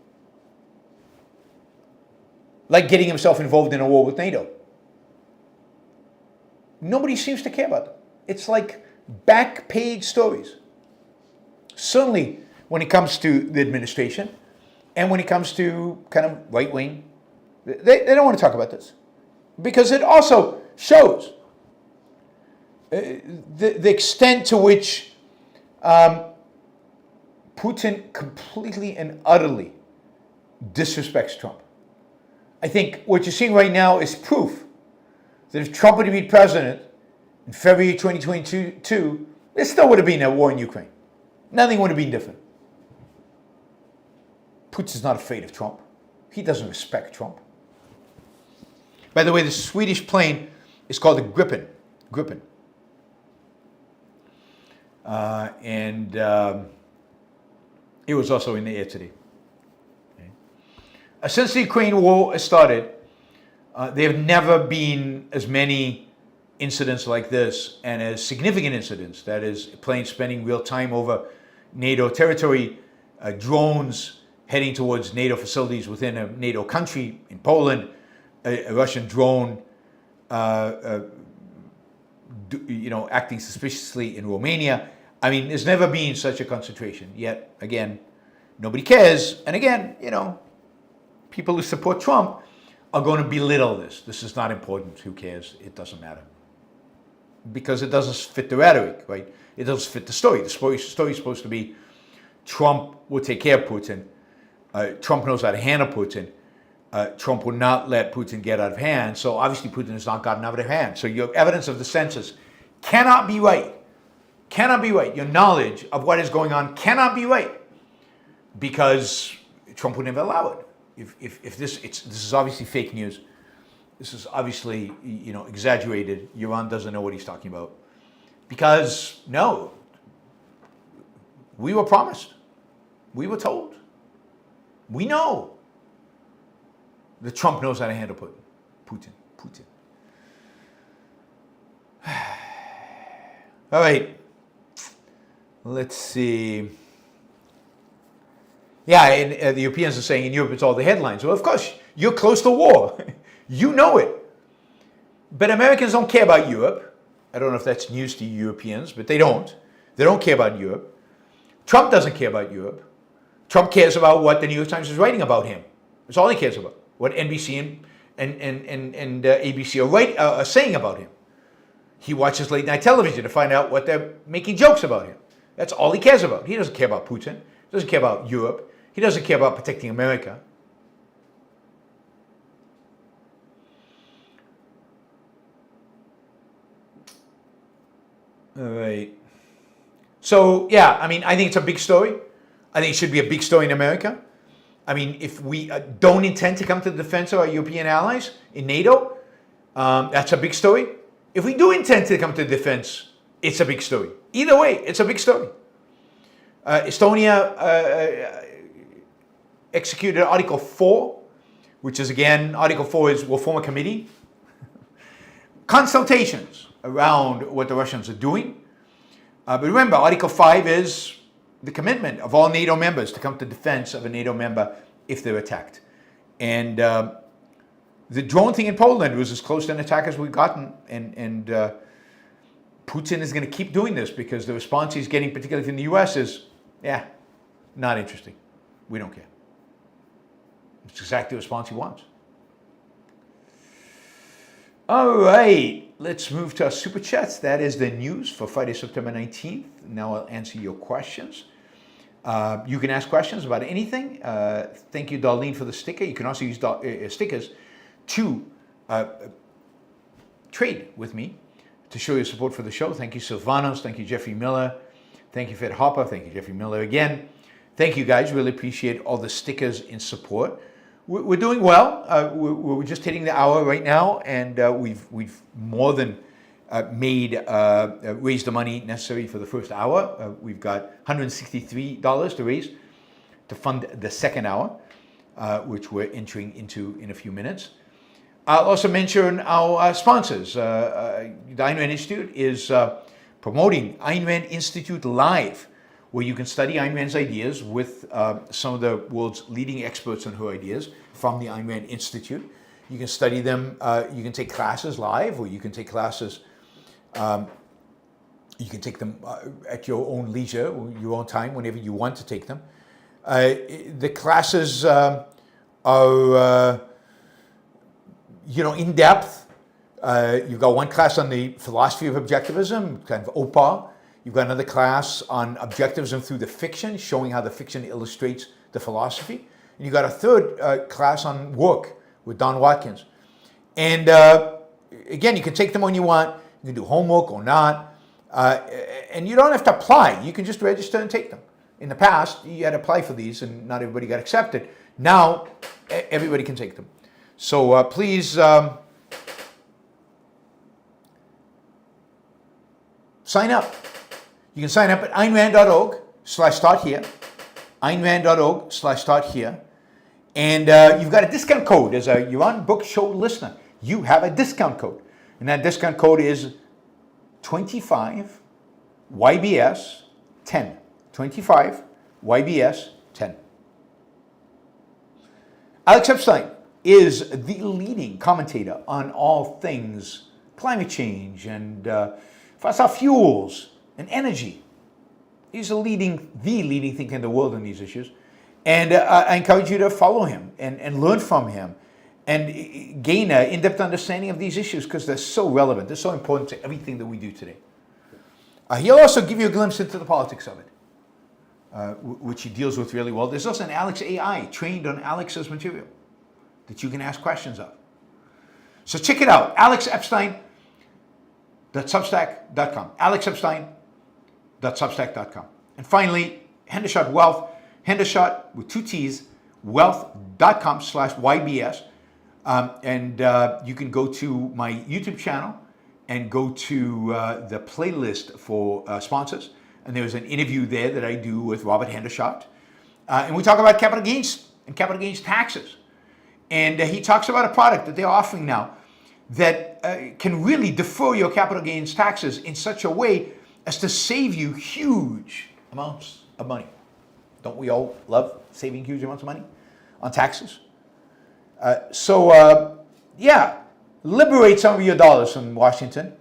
Like getting himself involved in a war with NATO. Nobody seems to care about them. It's like back page stories. Certainly when it comes to the administration and when it comes to kind of right wing, they don't want to talk about this. Because it also shows the extent to which Putin completely and utterly disrespects Trump. I think what you're seeing right now is proof that if Trump would be president in February 2022, there still would have been a war in Ukraine. Nothing would have been different. Putin's not afraid of Trump. He doesn't respect Trump. By the way, the Swedish plane is called the Gripen. And it was also in the air today. Okay. Since the Ukraine war started, there have never been as many incidents like this and as significant incidents, that is, planes spending real time over NATO territory, drones heading towards NATO facilities within a NATO country, in Poland, a Russian drone acting suspiciously in Romania. I mean, there's never been such a concentration. Yet, again, nobody cares. And again, people who support Trump are going to belittle this. This is not important. Who cares? It doesn't matter. Because it doesn't fit the rhetoric, right? It doesn't fit the story. The story is supposed to be Trump will take care of Putin. Trump knows how to handle Putin. Trump will not let Putin get out of hand. So obviously Putin has not gotten out of hand. So your evidence of the census cannot be right. Cannot be right. Your knowledge of what is going on cannot be right. Because Trump would never allow it. If this is obviously fake news. This is obviously, exaggerated. Yaron doesn't know what he's talking about. Because, no, we were promised. We were told. We know that Trump knows how to handle Putin. All right. Let's see. Yeah, and the Europeans are saying in Europe it's all the headlines. Well, of course, you're close to war. You know it. But Americans don't care about Europe. I don't know if that's news to Europeans, but they don't. They don't care about Europe. Trump doesn't care about Europe. Trump cares about what the New York Times is writing about him. That's all he cares about. What NBC and ABC are saying about him. He watches late night television to find out what they're making jokes about him. That's all he cares about. He doesn't care about Putin. He doesn't care about Europe. He doesn't care about protecting America. All right. So, yeah, I mean, I think it's a big story. I think it should be a big story in America. I mean, if we don't intend to come to the defense of our European allies in NATO, that's a big story. If we do intend to come to the defense, it's a big story. Either way, it's a big story. Estonia executed Article 4, which is, again, Article 4 will form a committee. Consultations around what the Russians are doing. But remember, Article 5 is the commitment of all NATO members to come to defense of a NATO member if they're attacked. And the drone thing in Poland was as close to an attack as we've gotten. And Putin is going to keep doing this because the response he's getting, particularly from the US, is, yeah, not interesting. We don't care. It's exactly the response he wants. All right, let's move to our super chats. That is the news for Friday, September 19th. Now I'll answer your questions. You can ask questions about anything. Thank you, Darlene, for the sticker. You can also use stickers to trade with me to show your support for the show. Thank you, Silvanos. Thank you, Jeffrey Miller. Thank you, Fed Hopper. Thank you, Jeffrey Miller again. Thank you, guys. Really appreciate all the stickers in support. We're doing well. We're just hitting the hour right now, and we've more than raised the money necessary for the first hour. We've got $163 to raise to fund the second hour, which we're entering into in a few minutes. I'll also mention our sponsors. The Ayn Rand Institute is promoting Ayn Rand Institute Live, where you can study Ayn Rand's ideas with some of the world's leading experts on her ideas from the Ayn Rand Institute. You can study them, you can take classes live, or you can take classes, you can take them at your own leisure, or your own time, whenever you want to take them. The classes are, in depth. You've got one class on the philosophy of objectivism, kind of OPA. You've got another class on objectivism through the fiction, showing how the fiction illustrates the philosophy. And you've got a third class on work with Don Watkins. And again, you can take them when you want. You can do homework or not. And you don't have to apply. You can just register and take them. In the past, you had to apply for these and not everybody got accepted. Now, everybody can take them. So please sign up. You can sign up at aynrand.org/start here. aynrand.org/start here. And you've got a discount code. As a Yaron Brook Show listener, you have a discount code. And that discount code is 25YBS10. 25YBS10. Alex Epstein is the leading commentator on all things climate change and fossil fuels and energy. He's the leading thinker in the world on these issues. And I encourage you to follow him and learn from him and gain an in-depth understanding of these issues because they're so relevant. They're so important to everything that we do today. He'll also give you a glimpse into the politics of it, which he deals with really well. There's also an Alex AI trained on Alex's material that you can ask questions of. So check it out, alexepstein.substack.com. alexepstein.substack.com. And finally, Hendershot Wealth, Hendershot with 2 T's, wealth.com/YBS. And you can go to my YouTube channel and go to the playlist for sponsors. And there's an interview there that I do with Robert Hendershot. And we talk about capital gains and capital gains taxes. And he talks about a product that they're offering now that can really defer your capital gains taxes in such a way as to save you huge amounts of money. Don't we all love saving huge amounts of money on taxes? Liberate some of your dollars from Washington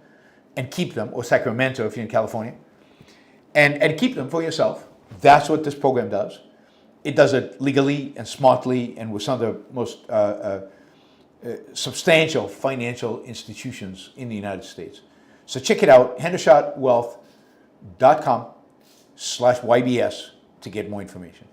and keep them, or Sacramento if you're in California, and keep them for yourself. That's what this program does. It does it legally and smartly and with some of the most substantial financial institutions in the United States. So check it out, hendershotwealth.com/YBS to get more information.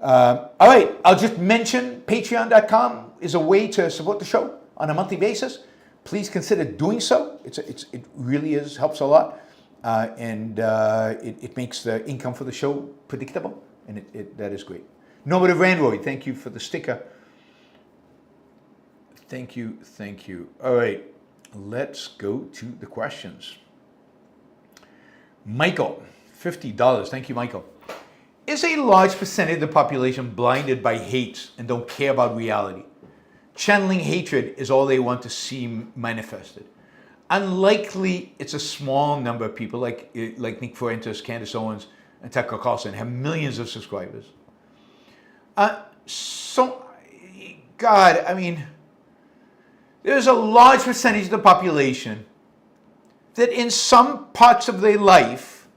All right, I'll just mention patreon.com is a way to support the show on a monthly basis. Please consider doing so. It really helps a lot. It makes the income for the show predictable, and that is great. Normative Randroid, thank you for the sticker. Thank you. All right, let's go to the questions. Michael, $50. Thank you, Michael. Is a large percentage of the population blinded by hate and don't care about reality? Channeling hatred is all they want to see manifested. Unlikely it's a small number of people like Nick Fuentes, Candace Owens, and Tucker Carlson have millions of subscribers. There's a large percentage of the population that in some parts of their life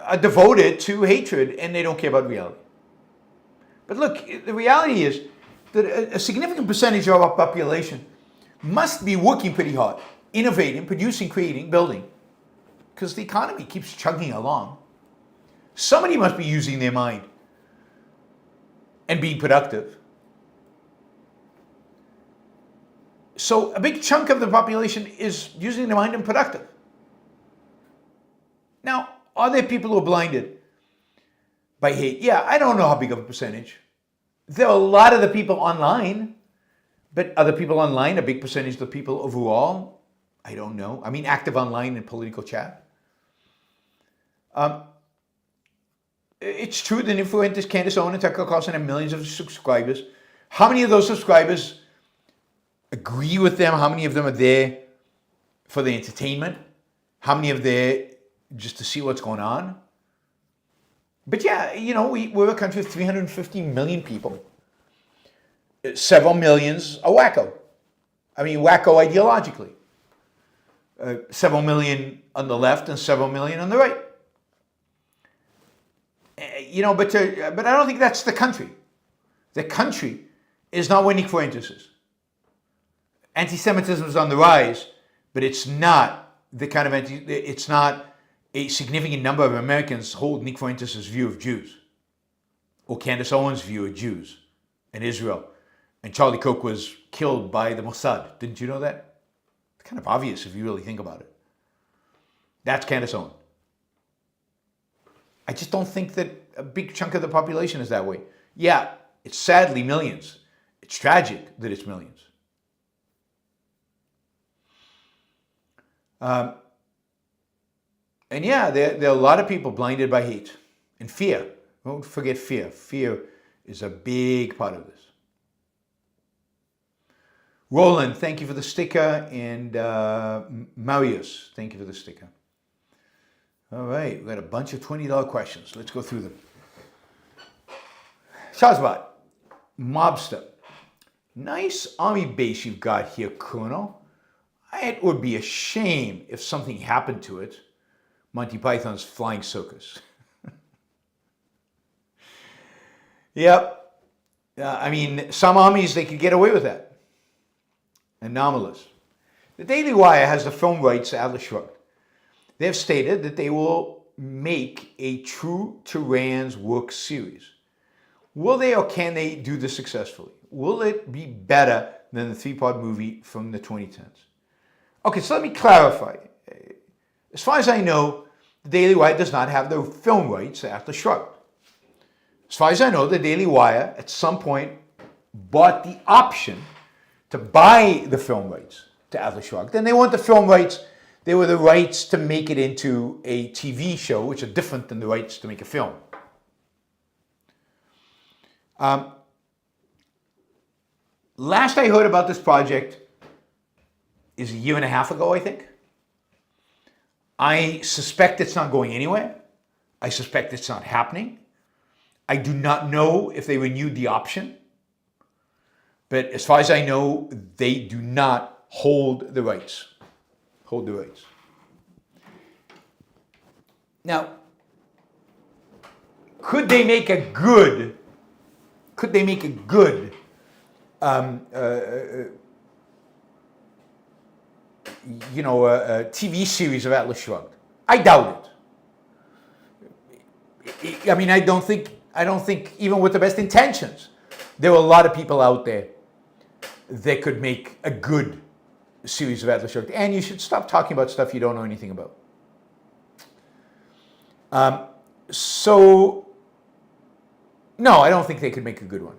are devoted to hatred and they don't care about reality. But look, the reality is that a significant percentage of our population must be working pretty hard, innovating, producing, creating, building, because the economy keeps chugging along. Somebody must be using their mind and being productive. So a big chunk of the population is using their mind and productive. Now, are there people who are blinded by hate? Yeah, I don't know how big of a percentage. There are a lot of the people online, but are the people online a big percentage of the people overall? I don't know. I mean, active online in political chat. It's true that influencers Candace Owens and Tucker Carlson have millions of subscribers. How many of those subscribers agree with them? How many of them are there for the entertainment? How many are there just to see what's going on? But yeah, we're a country of 350 million people. Several millions are wacko. I mean, wacko ideologically. Several million on the left and several million on the right. But I don't think that's the country. The country is not where Nick Fuentes is. Anti-Semitism is on the rise, but it's not the kind of it's not a significant number of Americans hold Nick Fuentes' view of Jews, or Candace Owens' view of Jews and Israel. And Charlie Kirk was killed by the Mossad. Didn't you know that? It's kind of obvious if you really think about it. That's Candace Owens. I just don't think that a big chunk of the population is that way. Yeah, it's sadly millions. It's tragic that it's millions. And yeah, there are a lot of people blinded by hate and fear. Don't forget fear. Fear is a big part of this. Roland, thank you for the sticker. And Marius, thank you for the sticker. All right, we got a bunch of $20 questions. Let's go through them. Shazbot, mobster. Nice army base you've got here, Colonel. It would be a shame if something happened to it. Monty Python's Flying Circus. Yep. I mean, some armies, they could get away with that. Anomalous. The DailyWire has the film rights to Atlas Shrugged. They have stated that they will make a True Tyrann's Work series. Will they or can they do this successfully? Will it be better than the three-part movie from the 2010s? Okay, so let me clarify. As far as I know, the Daily Wire does not have the film rights to Atlas Shrugged. As far as I know, the Daily Wire at some point bought the option to buy the film rights to Atlas Shrugged. And they want the film rights, they were the rights to make it into a TV show, which are different than the rights to make a film. Last I heard about this project is a year and a half ago, I think. I suspect it's not going anywhere. I suspect it's not happening. I do not know if they renewed the option. But as far as I know, they do not hold the rights. Hold the rights. Now, could they make a good a TV series of Atlas Shrugged? I doubt it. I mean, I don't think even with the best intentions, there are a lot of people out there that could make a good series of Atlas Shrugged. And you should stop talking about stuff you don't know anything about. So, no, I don't think they could make a good one.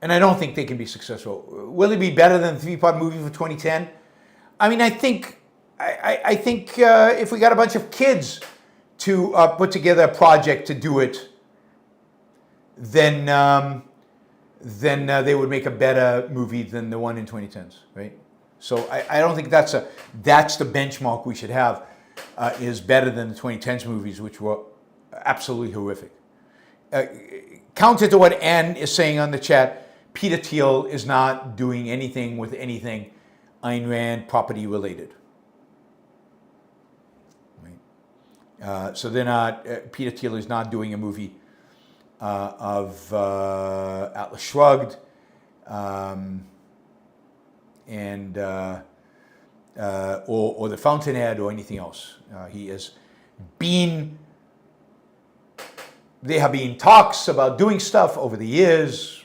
And I don't think they can be successful. Will it be better than the three-part movie for 2010? I mean, I think if we got a bunch of kids to put together a project to do it, then they would make a better movie than the one in 2010s, right? So I don't think that's the benchmark we should have, is better than the 2010s movies, which were absolutely horrific. Counter to what Ann is saying on the chat, Peter Thiel is not doing anything with anything Ayn Rand property related. Right? So they're not, Peter Thiel is not doing a movie of Atlas Shrugged or The Fountainhead or anything else. There have been talks about doing stuff over the years.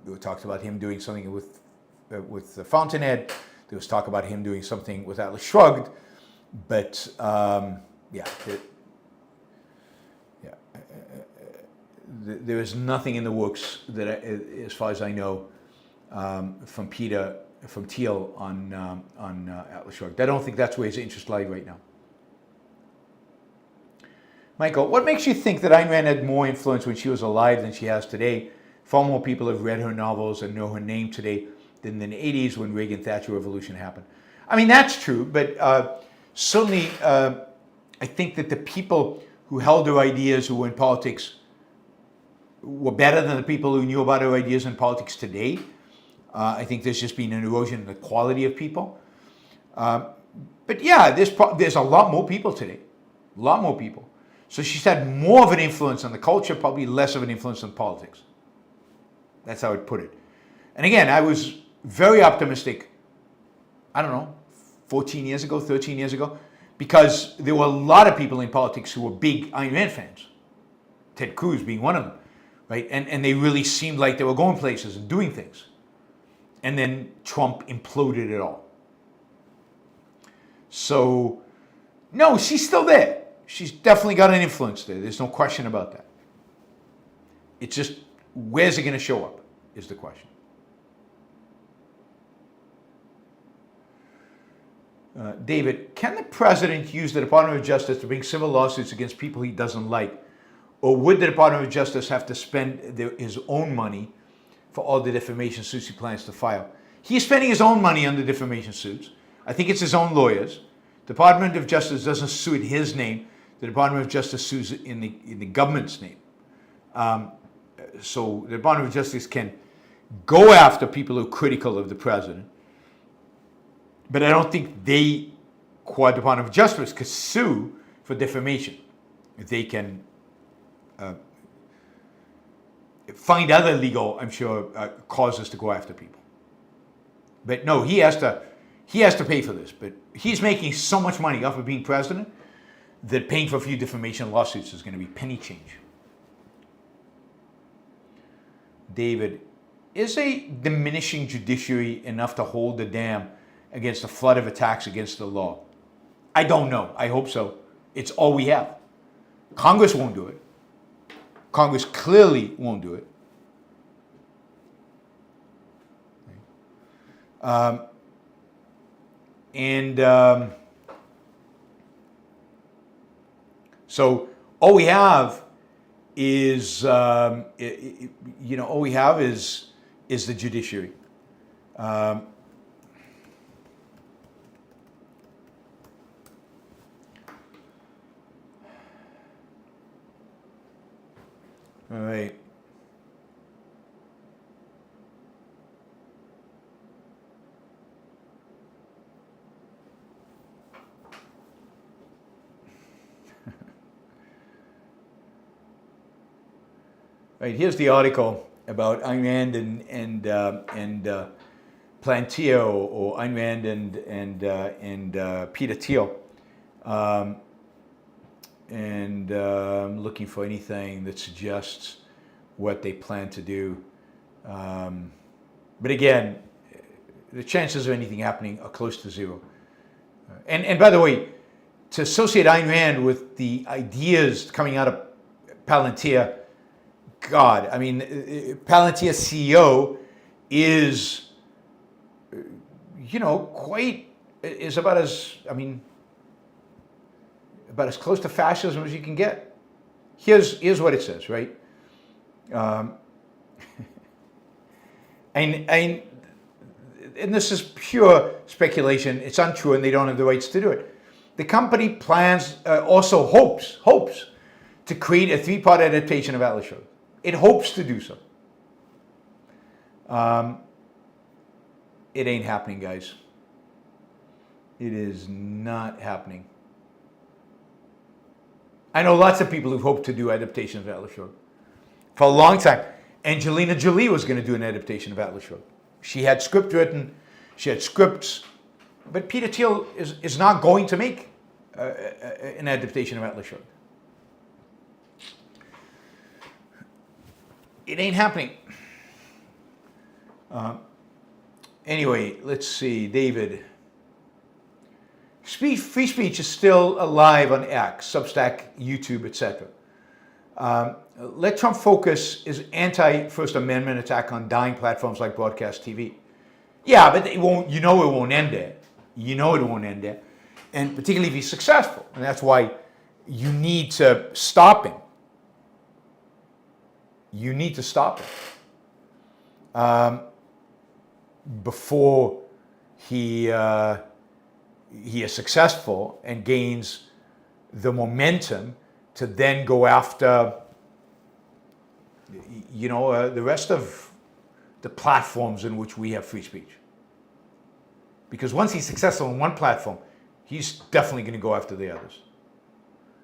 There were talks about him doing something with The Fountainhead. There was talk about him doing something with Atlas Shrugged. But there is nothing in the works that, as far as I know, from Thiel on Atlas Shrugged. I don't think that's where his interest lies right now. Michael, what makes you think that Ayn Rand had more influence when she was alive than she has today? Far more people have read her novels and know her name today than in the 80s when Reagan-Thatcher revolution happened. I mean, that's true, but certainly I think that the people who held her ideas, who were in politics, were better than the people who knew about her ideas in politics today. I think there's just been an erosion in the quality of people. But yeah, there's a lot more people today, a lot more people. So she's had more of an influence on the culture, probably less of an influence on politics. That's how I'd put it. And again, I was very optimistic, I don't know, 14 years ago, 13 years ago, because there were a lot of people in politics who were big Ayn Rand fans, Ted Cruz being one of them, right? And they really seemed like they were going places and doing things. And then Trump imploded it all. So No, she's still there. She's definitely got an influence there. There's no question about that. It's just, where's it going to show up is the question. David, can the president use the Department of Justice to bring civil lawsuits against people he doesn't like? Or would the Department of Justice have to spend his own money for all the defamation suits he plans to file? He's spending his own money on the defamation suits. I think it's his own lawyers. The Department of Justice doesn't sue in his name. The Department of Justice sues in the government's name. So the Department of Justice can go after people who are critical of the president. But I don't think the Department of Justice could sue for defamation. They can find other legal, I'm sure, causes to go after people. But no, he has to pay for this. But he's making so much money off of being president that paying for a few defamation lawsuits is going to be penny change. David, is a diminishing judiciary enough to hold the dam against a flood of attacks against the law? I don't know. I hope so. It's all we have. Congress won't do it. Congress clearly won't do it. So all we have is, all we have is the judiciary. All right. Right, here's the article about Ayn Rand and Plantier, or Ayn Rand and Peter Thiel. I'm looking for anything that suggests what they plan to do. But again, the chances of anything happening are close to zero. And by the way, to associate Ayn Rand with the ideas coming out of Palantir, God, I mean, Palantir's CEO is, is about as close to fascism as you can get. Here's what it says, right? And this is pure speculation. It's untrue, and they don't have the rights to do it. The company plans, also hopes to create a 3-part adaptation of Atlas Shrugged. It hopes to do so. It ain't happening, guys. It is not happening. I know lots of people who've hoped to do adaptations of Atlas Shrugged for a long time. Angelina Jolie was going to do an adaptation of Atlas Shrugged. She had script written, she had scripts, but Peter Thiel is not going to make an adaptation of Atlas Shrugged. It ain't happening. Anyway, let's see, David. Free speech is still alive on X, Substack, YouTube, etc. Let Trump focus his anti-First Amendment attack on dying platforms like broadcast TV. Yeah, but it won't. It won't end there. It won't end there, and particularly if he's successful. And that's why you need to stop him. You need to stop him before he is successful and gains the momentum to then go after, the rest of the platforms in which we have free speech. Because once he's successful in one platform, he's definitely going to go after the others.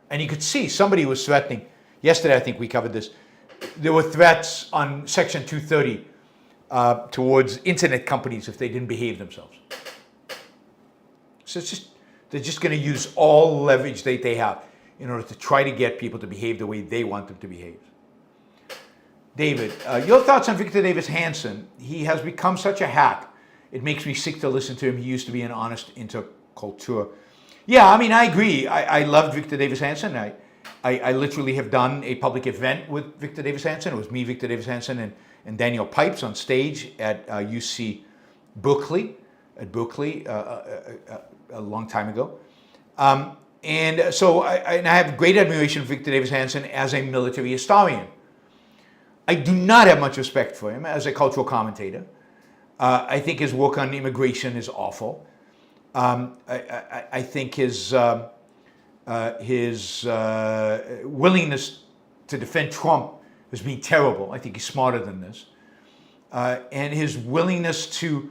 And you could see somebody was threatening, yesterday I think we covered this, there were threats on Section 230 towards internet companies if they didn't behave themselves. So they're just going to use all leverage that they have in order to try to get people to behave the way they want them to behave. David, your thoughts on Victor Davis Hanson? He has become such a hack. It makes me sick to listen to him. He used to be an honest interculture. Yeah, I mean, I agree. I loved Victor Davis Hanson. I literally have done a public event with Victor Davis Hanson. It was me, Victor Davis Hanson, and Daniel Pipes on stage at UC Berkeley, a long time ago. And so I have great admiration for Victor Davis Hanson as a military historian. I do not have much respect for him as a cultural commentator. I think his work on immigration is awful. I think his willingness to defend Trump has been terrible. I think he's smarter than this. And his willingness to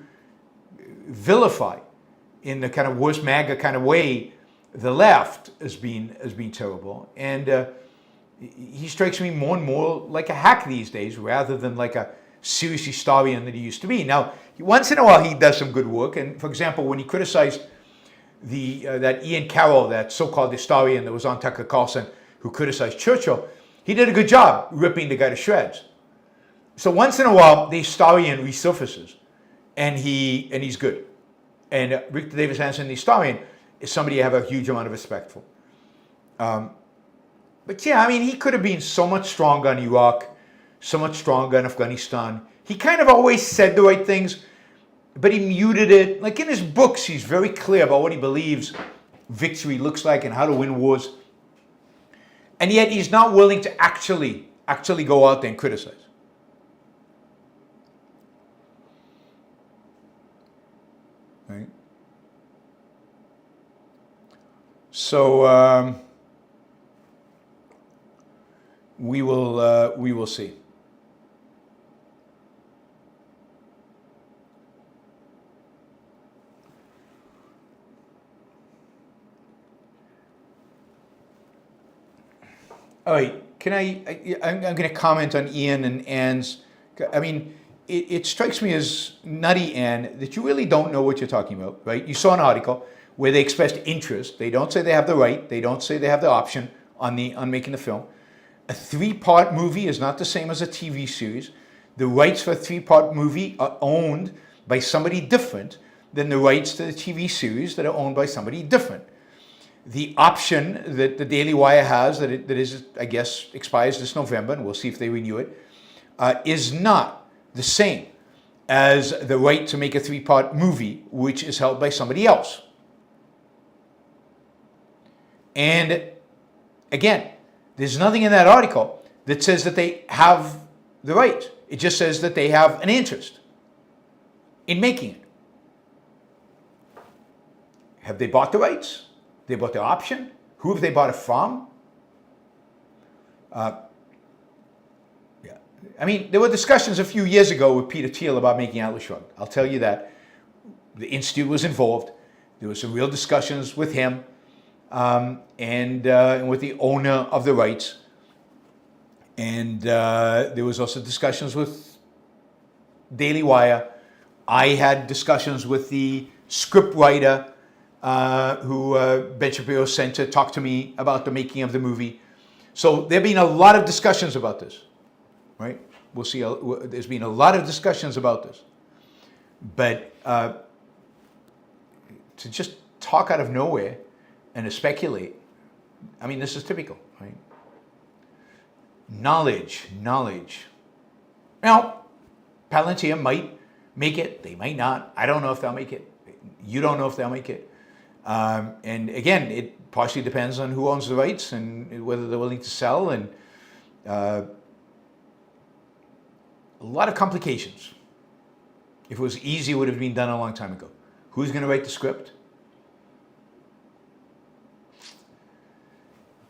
vilify in the kind of worst MAGA kind of way the left has been terrible. And he strikes me more and more like a hack these days rather than like a serious historian that he used to be. Now, once in a while he does some good work. And for example, when he criticized that Ian Carroll, that so-called historian that was on Tucker Carlson, who criticized Churchill, he did a good job ripping the guy to shreds. So once in a while, the historian resurfaces, and he's good. And Victor Davis Hanson, the historian, is somebody I have a huge amount of respect for. But yeah, I mean, he could have been so much stronger on Iraq, so much stronger in Afghanistan. He kind of always said the right things, but he muted it. Like in his books, he's very clear about what he believes victory looks like and how to win wars. And yet he's not willing to actually go out there and criticize. Right? So we will see. All right, I'm going to comment on Ian and Anne's. I mean, it strikes me as nutty, Anne, that you really don't know what you're talking about, right? You saw an article where they expressed interest. They don't say they have the right. They don't say they have the option on making the film. A 3-part movie is not the same as a TV series. The rights for a 3-part movie are owned by somebody different than the rights to the TV series that are owned by somebody different. The option that the DailyWire has, that is, I guess, expires this November, and we'll see if they renew it, is not the same as the right to make a 3-part movie, which is held by somebody else. And again, there's nothing in that article that says that they have the right. It just says that they have an interest in making it. Have they bought the rights? They bought the option? Who have they bought it from? Yeah. I mean, there were discussions a few years ago with Peter Thiel about making Atlas Shrugged. I'll tell you that. The Institute was involved. There were some real discussions with him and with the owner of the rights. And there was also discussions with DailyWire. I had discussions with the script writer who Ben Shapiro sent to talk to me about the making of the movie. So there have been a lot of discussions about this, right? We'll see. There's been a lot of discussions about this. But to just talk out of nowhere and to speculate, I mean, this is typical, right? Knowledge. Now, Palantir might make it. They might not. I don't know if they'll make it. You don't know if they'll make it. And again, it partially depends on who owns the rights and whether they're willing to sell, and a lot of complications. If it was easy, it would have been done a long time ago. Who's going to write the script?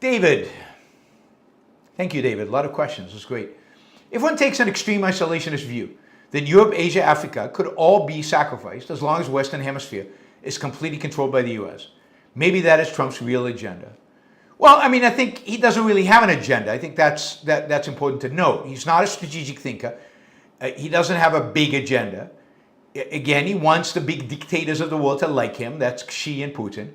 David. Thank you, David. A lot of questions. That's great. If one takes an extreme isolationist view, then Europe, Asia, Africa could all be sacrificed as long as the Western Hemisphere is completely controlled by the U.S. Maybe that is Trump's real agenda. Well, I mean, I think he doesn't really have an agenda. I think that's important to note. He's not a strategic thinker. He doesn't have a big agenda. Again, he wants the big dictators of the world to like him. That's Xi and Putin.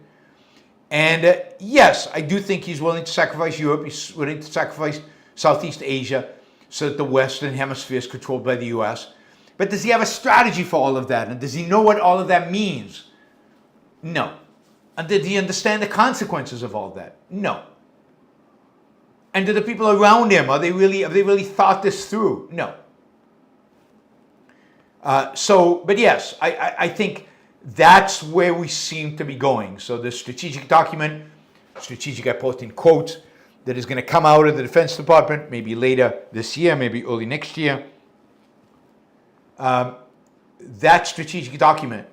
And yes, I do think he's willing to sacrifice Europe. He's willing to sacrifice Southeast Asia so that the Western Hemisphere is controlled by the U.S. But does he have a strategy for all of that? And does he know what all of that means? No. And did he understand the consequences of all that? No. And do the people around him, have they really thought this through? No. But yes, I think that's where we seem to be going. So the strategic document, strategic I put in quotes, that is going to come out of the Defense Department, maybe later this year, maybe early next year. That strategic document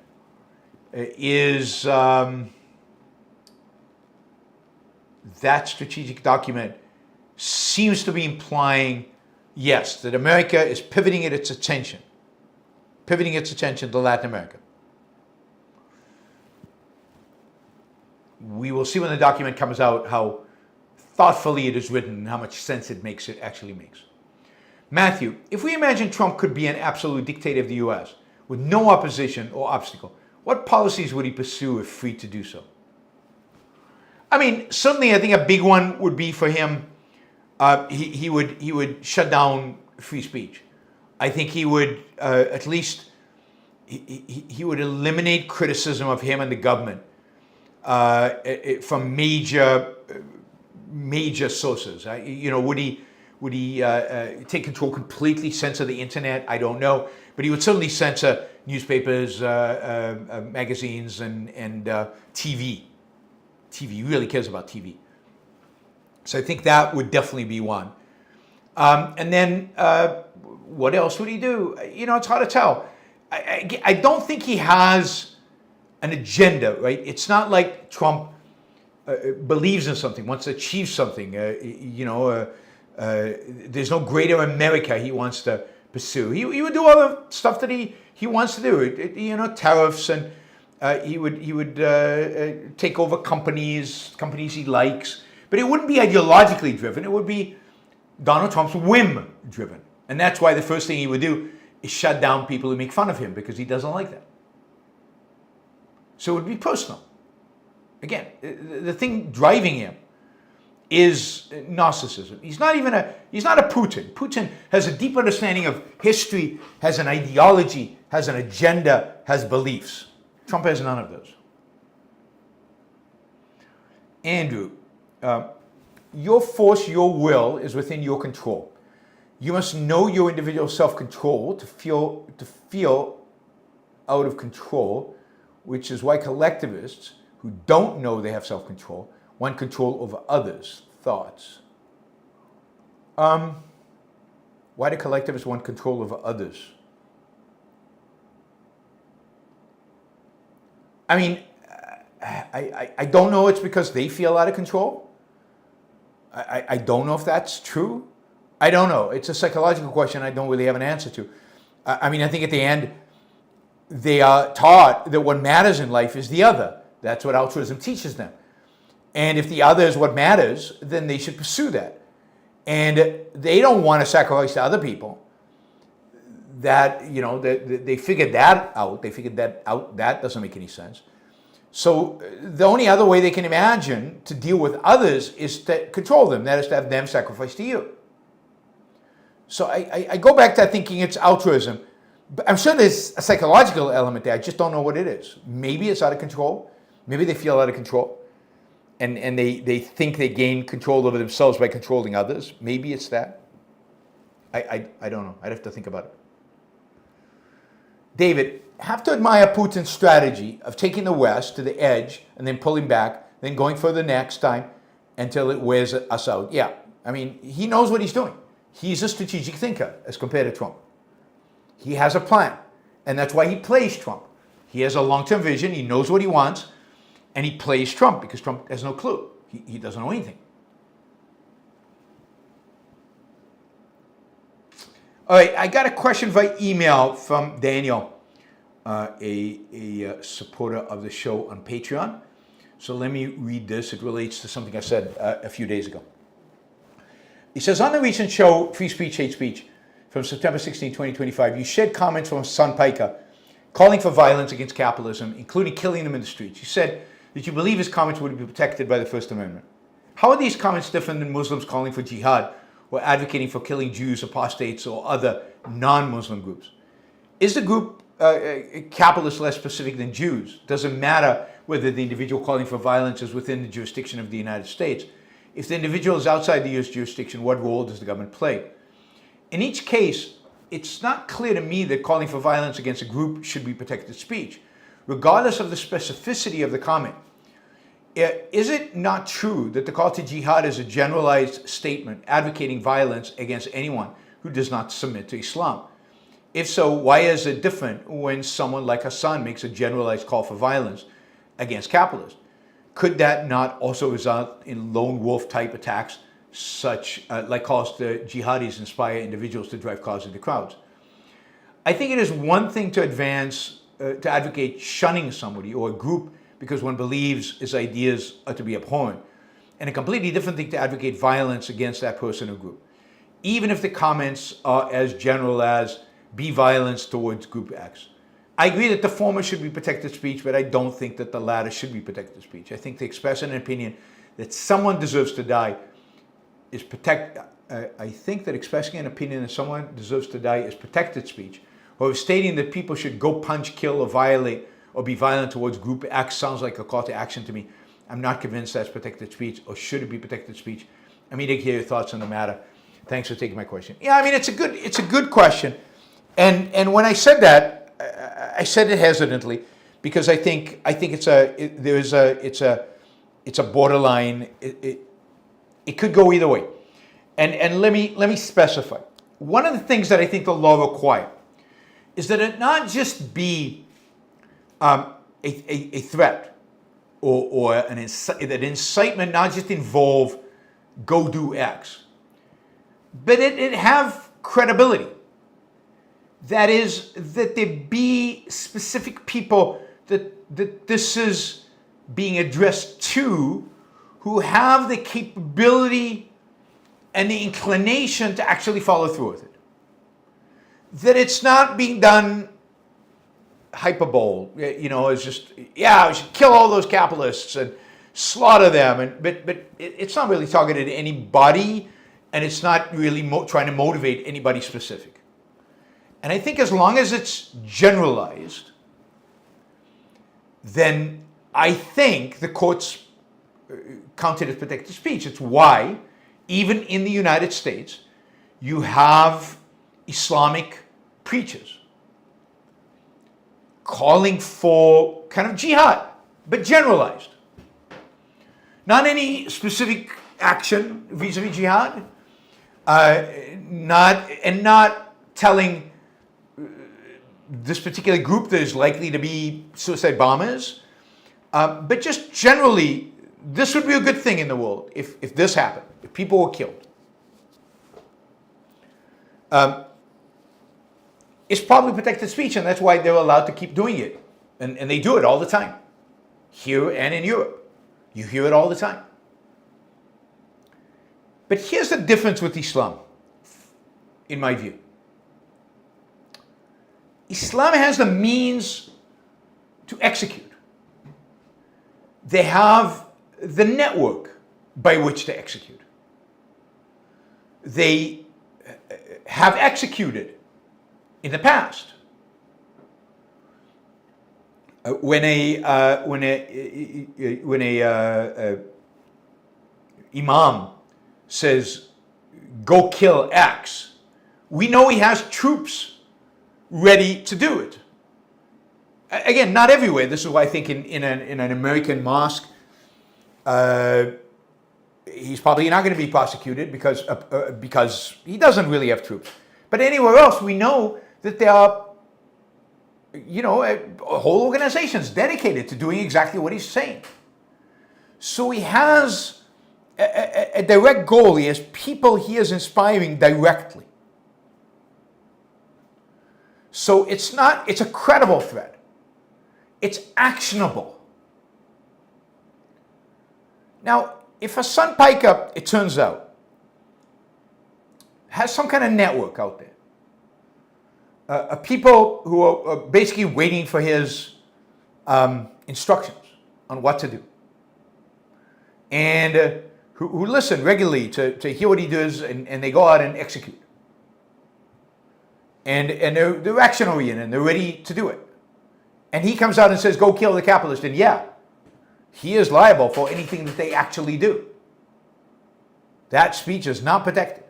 seems to be implying, yes, that America is pivoting its attention to Latin America. We will see when the document comes out how thoughtfully it is written and how much sense it actually makes. Matthew, if we imagine Trump could be an absolute dictator of the US with no opposition or obstacle, what policies would he pursue if free to do so? I mean, certainly I think a big one would be for him, he would shut down free speech. I think he would at least, he would eliminate criticism of him and the government from major sources. Would he take control completely, censor the internet? I don't know, but he would certainly censor newspapers, magazines, and TV. He really cares about TV. So I think that would definitely be one. And then what else would he do? It's hard to tell. I don't think he has an agenda, right? It's not like Trump believes in something, wants to achieve something. There's no greater America he wants to pursue. He would do all the stuff that he wants to do. Tariffs, and he would take over companies he likes. But it wouldn't be ideologically driven. It would be Donald Trump's whim driven. And that's why the first thing he would do is shut down people who make fun of him, because he doesn't like that. So it would be personal. Again, the thing driving him is narcissism. He's not a Putin. Putin has a deep understanding of history, has an ideology, has an agenda, has beliefs. Trump has none of those. Andrew, your force, your will is within your control. You must know your individual self-control to feel out of control, which is why collectivists who don't know they have self-control want control over others' thoughts. Why do collectivists want control over others? I mean, I don't know. It's because they feel out of control. I don't know if that's true. I don't know. It's a psychological question I don't really have an answer to. I mean, I think at the end, they are taught that what matters in life is the other. That's what altruism teaches them. And if the other is what matters, then they should pursue that. And they don't want to sacrifice to other people. That, they figured that out. They figured that out. That doesn't make any sense. So the only other way they can imagine to deal with others is to control them. That is to have them sacrifice to you. So I go back to thinking it's altruism. But I'm sure there's a psychological element there. I just don't know what it is. Maybe it's out of control. Maybe they feel out of control. And they think they gain control over themselves by controlling others. Maybe it's that. I don't know. I'd have to think about it. David, have to admire Putin's strategy of taking the West to the edge and then pulling back, then going further next time until it wears us out. Yeah, I mean, he knows what he's doing. He's a strategic thinker as compared to Trump. He has a plan, and that's why he plays Trump. He has a long-term vision, he knows what he wants, and he plays Trump because Trump has no clue. He doesn't know anything. All right, I got a question via email from Daniel, a supporter of the show on Patreon. So let me read this. It relates to something I said a few days ago. He says, on the recent show, Free Speech, Hate Speech, from September 16, 2025, you shared comments from Son Piker calling for violence against capitalism, including killing them in the streets. You said that you believe his comments would be protected by the First Amendment. How are these comments different than Muslims calling for jihad or advocating for killing Jews, apostates, or other non-Muslim groups? Is the group capitalists less specific than Jews. Doesn't matter whether the individual calling for violence is within the jurisdiction of the United States. If the individual is outside the U.S. jurisdiction, what role does the government play? In each case, it's not clear to me that calling for violence against a group should be protected speech, regardless of the specificity of the comment. Is it not true that the call to jihad is a generalized statement advocating violence against anyone who does not submit to Islam? If so, why is it different when someone like Hassan makes a generalized call for violence against capitalists? Could that not also result in lone wolf type attacks, such like calls to jihadis inspire individuals to drive cars into crowds? I think it is one thing to advocate shunning somebody or a group because one believes his ideas are to be abhorrent, and a completely different thing to advocate violence against that person or group, even if the comments are as general as be violence towards group X. I agree that the former should be protected speech, but I don't think that the latter should be protected speech. I think to express an opinion that someone deserves to die is I think that expressing an opinion that someone deserves to die is protected speech. Or stating that people should go punch, kill, or violate, or be violent towards group X sounds like a call to action to me. I'm not convinced that's protected speech, or should it be protected speech? I'm eager to hear your thoughts on the matter. Thanks for taking my question. Yeah, I mean, it's a good question. And when I said that, I said it hesitantly because I think it's a borderline. It could go either way, and let me specify. One of the things that I think the law requires is that it not just be a threat or that incitement not just involve go do X, but it have credibility. That is, that there be specific people that this is being addressed to who have the capability and the inclination to actually follow through with it. That it's not being done hyperbole, it's just, yeah, we should kill all those capitalists and slaughter them, but it's not really targeted at anybody, and it's not really trying to motivate anybody specific. And I think as long as it's generalized, then I think the courts count it as protected speech. It's why, even in the United States, you have Islamic preachers calling for kind of jihad, but generalized. Not any specific action vis-a-vis jihad, not telling this particular group that is likely to be suicide bombers, but just generally, this would be a good thing in the world if this happened, if people were killed. It's probably protected speech, and that's why they're allowed to keep doing it. And they do it all the time, here and in Europe. You hear it all the time. But here's the difference with Islam, in my view. Islam has the means to execute. They have the network by which to execute. They have executed in the past. When a imam says, "Go kill X," we know he has troops ready to do it. Again, not everywhere. This is why I think in an American mosque, he's probably not going to be prosecuted because he doesn't really have troops. But anywhere else, we know that there are, whole organizations dedicated to doing exactly what he's saying. So he has a direct goal. He has people he is inspiring directly. So it's a credible threat. It's actionable. Now, if Hassan Piker, it turns out, has some kind of network out there, people who are basically waiting for his instructions on what to do, and who listen regularly to hear what he does, and they go out and execute. and they're action-oriented, and they're ready to do it. And he comes out and says, go kill the capitalist, and yeah, he is liable for anything that they actually do. That speech is not protected.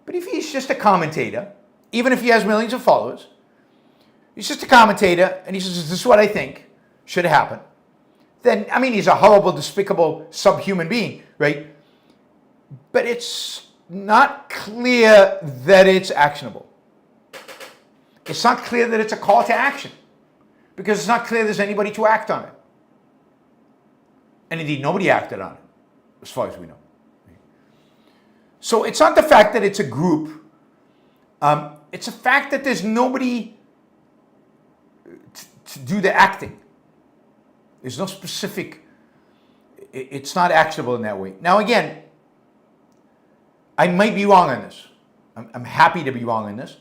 But if he's just a commentator, even if he has millions of followers, he's just a commentator, and he says, this is what I think should happen, then, I mean, he's a horrible, despicable, subhuman being, right? But it's not clear that it's actionable. It's not clear that it's a call to action, because it's not clear there's anybody to act on it. And indeed, nobody acted on it, as far as we know. So it's not the fact that it's a group. It's a fact that there's nobody to do the acting. There's no specific, it's not actionable in that way. Now again, I might be wrong on this. I'm happy to be wrong on this.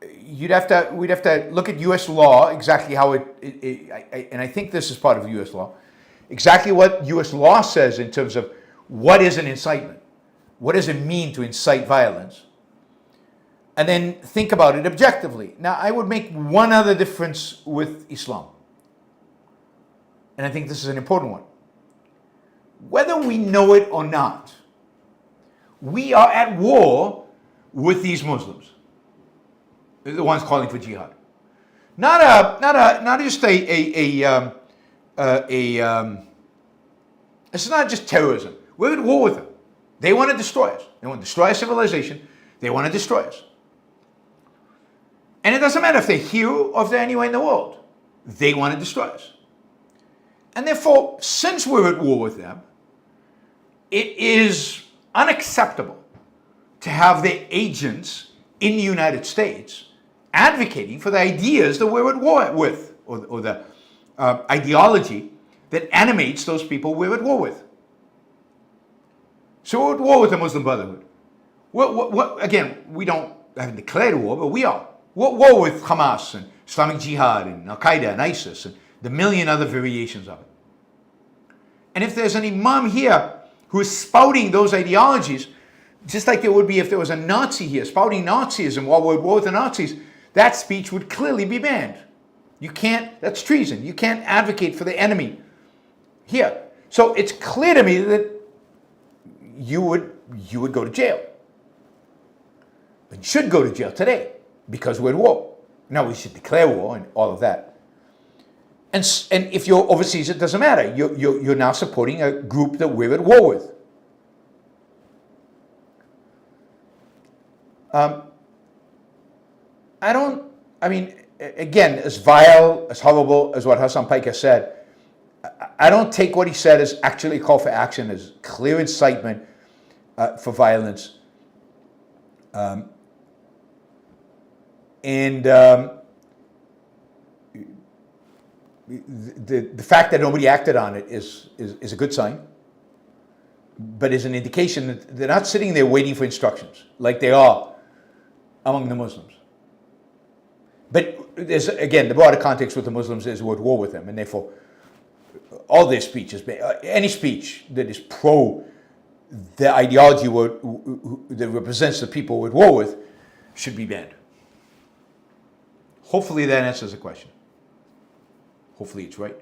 We'd have to look at U.S. law, exactly how and I think this is part of U.S. law, exactly what U.S. law says in terms of what is an incitement. What does it mean to incite violence? And then think about it objectively. Now, I would make one other difference with Islam. And I think this is an important one. Whether we know it or not, we are at war with these Muslims, the ones calling for jihad. Not just it's not just terrorism. We're at war with them. They want to destroy us. They want to destroy our civilization. They want to destroy us. And it doesn't matter if they're here or if they're anywhere in the world. They want to destroy us. And therefore, since we're at war with them, it is unacceptable to have their agents in the United States advocating for the ideas that we're at war with, or the ideology that animates those people we're at war with. So we're at war with the Muslim Brotherhood. Again, we haven't declared a war, but we are. We're at war with Hamas and Islamic Jihad and Al-Qaeda and ISIS and the million other variations of it. And if there's an imam here who is spouting those ideologies, just like there would be if there was a Nazi here spouting Nazism while we're at war with the Nazis, that speech would clearly be banned. You can't, that's treason. You can't advocate for the enemy here. So it's clear to me that you would go to jail. And should go to jail today because we're at war. Now we should declare war and all of that. And if you're overseas, it doesn't matter. You're now supporting a group that we're at war with. Again, as vile, as horrible as what Hassan Piker said, I don't take what he said as actually a call for action, as clear incitement for violence. The fact that nobody acted on it is a good sign, but is an indication that they're not sitting there waiting for instructions like they are among the Muslims. But there's, again, the broader context with the Muslims is we're at war with them, and therefore all their speeches, any speech that is pro the ideology that represents the people we're at war with, should be banned. Hopefully that answers the question. Hopefully it's right.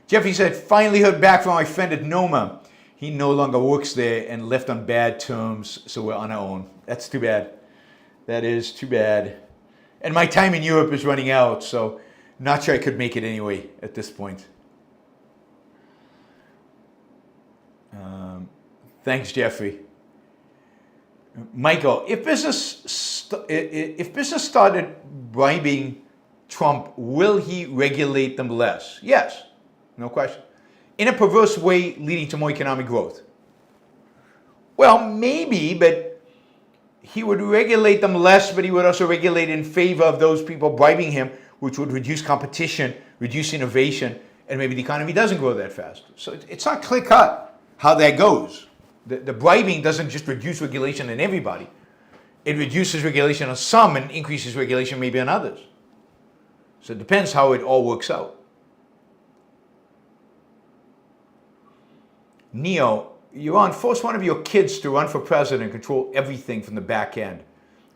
Jeffrey said, finally heard back from my friend at Noma. He no longer works there and left on bad terms, so we're on our own. That's too bad. That is too bad. And my time in Europe is running out, so not sure I could make it anyway at this point. Thanks, Jeffrey. Michael, if business started bribing Trump, will he regulate them less? Yes, no question. In a perverse way leading to more economic growth. Well, maybe, but he would regulate them less, but he would also regulate in favor of those people bribing him, which would reduce competition, reduce innovation, and maybe the economy doesn't grow that fast. So it's not clear-cut how that goes. The bribing doesn't just reduce regulation in everybody. It reduces regulation on some and increases regulation maybe on others. So it depends how it all works out. Neo, Yaron, force one of your kids to run for president and control everything from the back end.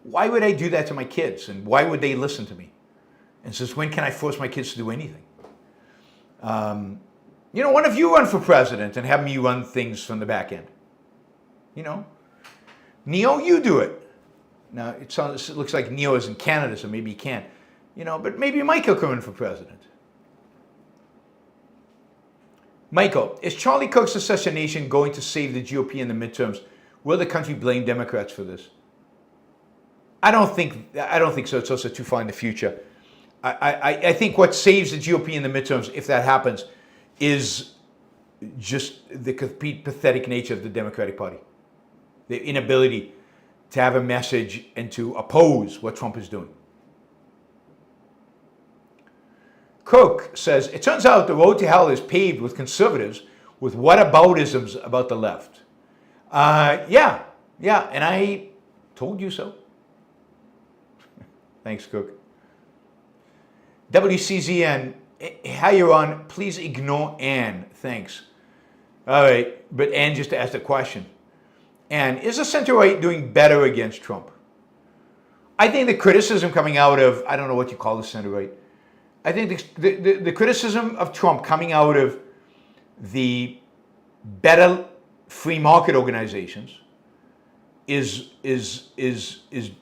Why would I do that to my kids? And why would they listen to me? And since when can I force my kids to do anything? One of you run for president and have me run things from the back end. Neo, you do it. Now, it looks like Neo is in Canada, so maybe he can't. But maybe Michael can run for president. Michael, is Charlie Kirk's assassination going to save the GOP in the midterms? Will the country blame Democrats for this? I don't think so. It's also too far in the future. I think what saves the GOP in the midterms, if that happens, is just the complete pathetic nature of the Democratic Party. The inability to have a message and to oppose what Trump is doing. Cook says, it turns out the road to hell is paved with conservatives with whataboutisms about the left. Yeah, and I told you so. Thanks, Cook. WCZN, hi, Yaron, please ignore Ann. Thanks. All right, but Ann just asked a question. Ann, is the center-right doing better against Trump? I think the criticism coming out of, I don't know what you call the center-right, I think the criticism of Trump coming out of the better free market organizations is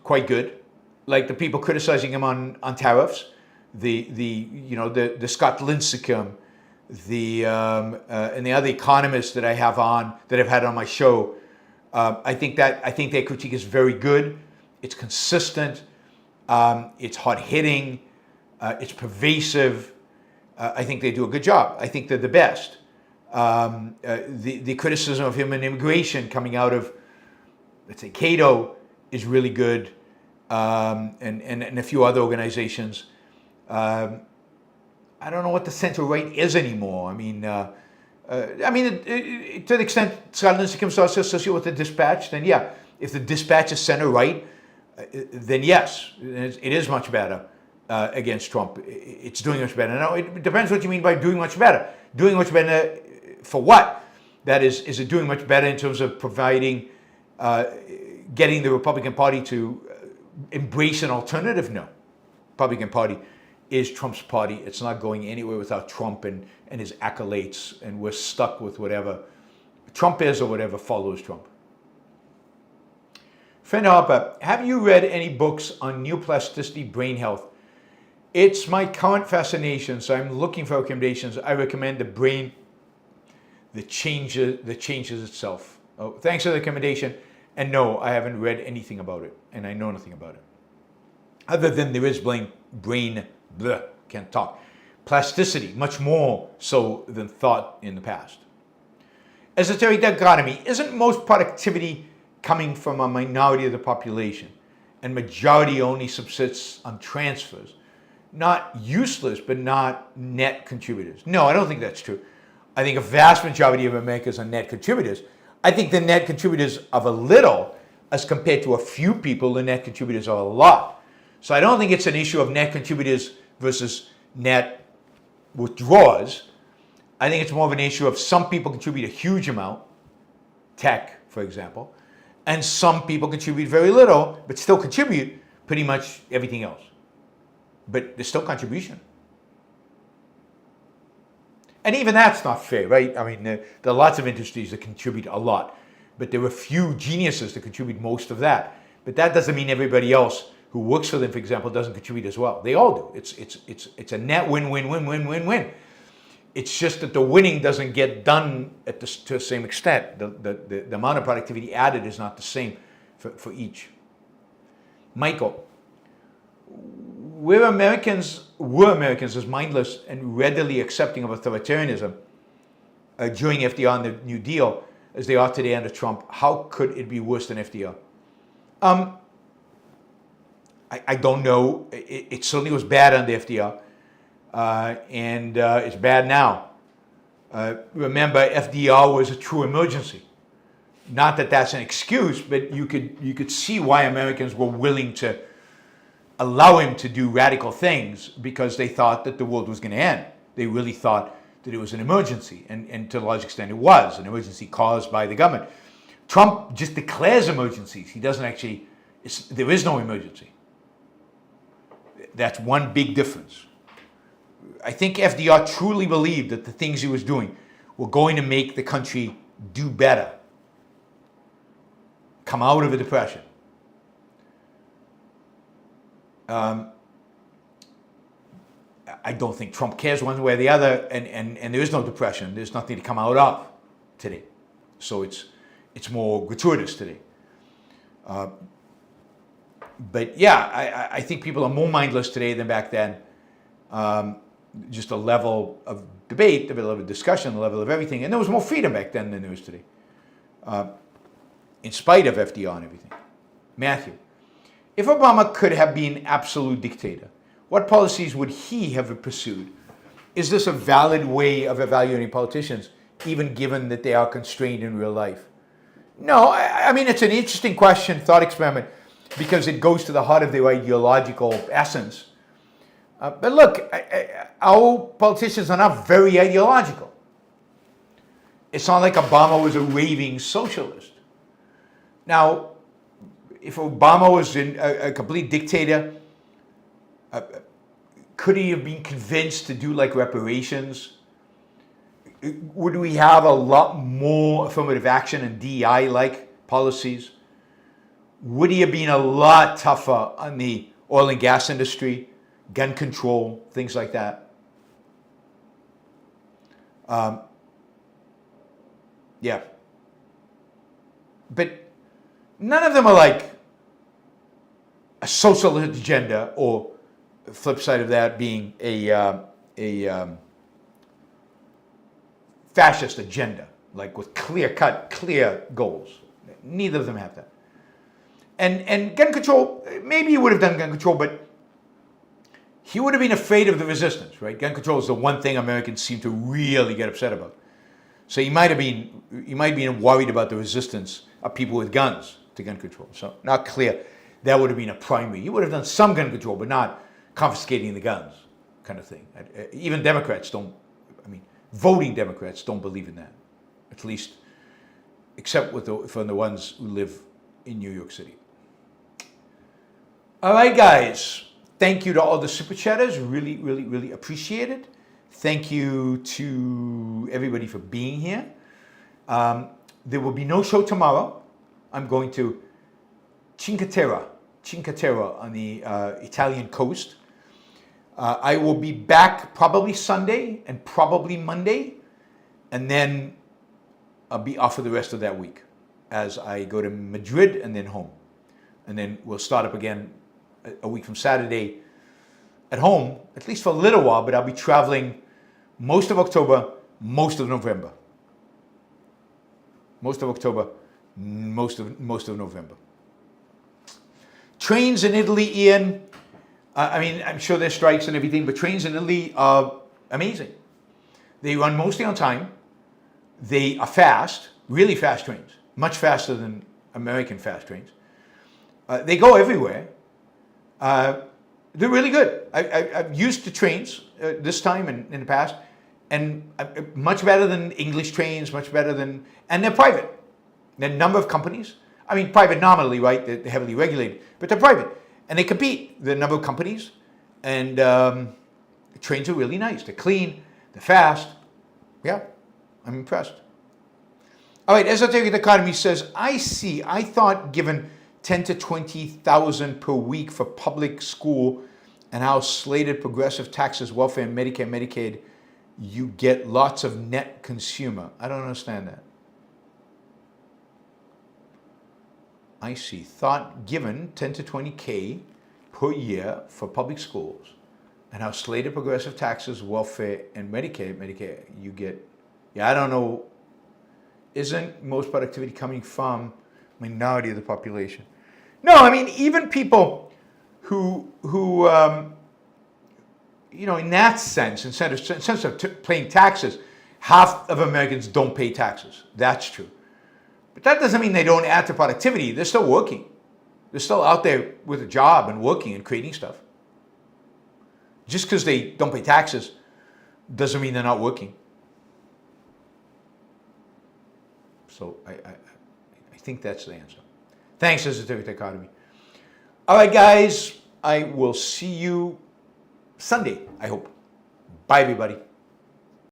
quite good. Like the people criticizing him on tariffs, the Scott Lincecum, and the other economists that I've had on my show. I think their critique is very good. It's consistent. It's hard hitting. It's pervasive. I think they do a good job. I think they're the best. The criticism of him in immigration coming out of, let's say, Cato is really good, and a few other organizations. I don't know what the center-right is anymore. I mean, to the extent Scott Lincecum starts to associate with the Dispatch, then yeah. If the Dispatch is center-right, then yes, it is much better. Against Trump. It's doing much better. Now, it depends what you mean by doing much better. Doing much better for what? That is it doing much better in terms of providing, getting the Republican Party to embrace an alternative? No. Republican Party is Trump's party. It's not going anywhere without Trump and his acolytes, and we're stuck with whatever Trump is or whatever follows Trump. Friend Harper, have you read any books on neuroplasticity, brain health? It's my current fascination, so I'm looking for recommendations. I recommend The Brain that changes itself. Oh, thanks for the recommendation. And no, I haven't read anything about it, and I know nothing about it. Other than there is brain, can't talk. Plasticity, much more so than thought in the past. Esoteric dichotomy, isn't most productivity coming from a minority of the population, and majority only subsists on transfers? Not useless, but not net contributors. No, I don't think that's true. I think a vast majority of Americans are net contributors. I think the net contributors of a little, as compared to a few people, the net contributors are a lot. So I don't think it's an issue of net contributors versus net withdrawers. I think it's more of an issue of some people contribute a huge amount, tech, for example, and some people contribute very little, but still contribute pretty much everything else. But there's still contribution. And even that's not fair, right? I mean, there are lots of industries that contribute a lot, but there are a few geniuses that contribute most of that. But that doesn't mean everybody else who works for them, for example, doesn't contribute as well. They all do. It's a net win-win-win-win-win-win. It's just that the winning doesn't get done to the same extent. The amount of productivity added is not the same for each. Michael, were Americans as mindless and readily accepting of authoritarianism during FDR and the New Deal as they are today under Trump? How could it be worse than FDR? I don't know. It certainly was bad under FDR, and it's bad now. Remember, FDR was a true emergency. Not that that's an excuse, but you could see why Americans were willing to allow him to do radical things, because they thought that the world was going to end. They really thought that it was an emergency, and to a large extent it was an emergency caused by the government. Trump just declares emergencies. He doesn't actually, there is no emergency. That's one big difference. I think FDR truly believed that the things he was doing were going to make the country do better, come out of a depression. I don't think Trump cares one way or the other, and there is no depression. There's nothing to come out of today. So it's more gratuitous today. But yeah, I think people are more mindless today than back then. Just a level of debate, a level of discussion, a level of everything. And there was more freedom back then than there is today. In spite of FDR and everything. Matthew, if Obama could have been absolute dictator, what policies would he have pursued? Is this a valid way of evaluating politicians, even given that they are constrained in real life? No, I mean, it's an interesting question, thought experiment, because it goes to the heart of their ideological essence. But look, our politicians are not very ideological. It's not like Obama was a raving socialist. Now, if Obama was a complete dictator, could he have been convinced to do like reparations? Would we have a lot more affirmative action and DEI-like policies? Would he have been a lot tougher on the oil and gas industry, gun control, things like that? Yeah. But none of them are like a socialist agenda, or the flip side of that being a fascist agenda, like with clear goals. Neither of them have that. And gun control, maybe he would have done gun control, but he would have been afraid of the resistance, right? Gun control is the one thing Americans seem to really get upset about. So he might have been worried about the resistance of people with guns to gun control. So not clear that would have been a primary. He would have done some gun control, but not confiscating the guns kind of thing. Even Democrats don't, voting Democrats don't believe in that, at least except for the ones who live in New York City. All right, guys. Thank you to all the super chatters. Really, really, really appreciate it. Thank you to everybody for being here. There will be no show tomorrow. I'm going to Cinque Terre on the Italian coast. I will be back probably Sunday and probably Monday, and then I'll be off for the rest of that week as I go to Madrid and then home. And then we'll start up again a week from Saturday at home, at least for a little while, but I'll be traveling most of October, most of November. Most of October, most of November. Trains in Italy, Ian, I'm sure there's strikes and everything, but trains in Italy are amazing. They run mostly on time. They are fast, really fast trains, much faster than American fast trains. They go everywhere. They're really good. I've used the trains this time and in the past, and much better than English trains, much better than, and they're private. There are a number of companies. Private nominally, right? They're heavily regulated, but they're private. And they compete. There are a number of companies, and the trains are really nice. They're clean, they're fast. Yeah, I'm impressed. All right, Esoteric Economy says, I thought given 10 to 20,000 per week for public school and how slated progressive taxes, welfare, and Medicare, Medicaid, you get lots of net consumer. I don't understand that. I see. Thought given 10 to 20K per year for public schools and how slated progressive taxes, welfare, and Medicare, you get. Yeah, I don't know. Isn't most productivity coming from minority of the population? No, even people who in that sense, in sense of paying taxes, half of Americans don't pay taxes. That's true. But that doesn't mean they don't add to productivity. They're still working. They're still out there with a job and working and creating stuff. Just because they don't pay taxes doesn't mean they're not working. So I think that's the answer. Thanks, Esoteric Dichotomy. All right, guys, I will see you Sunday, I hope. Bye, everybody.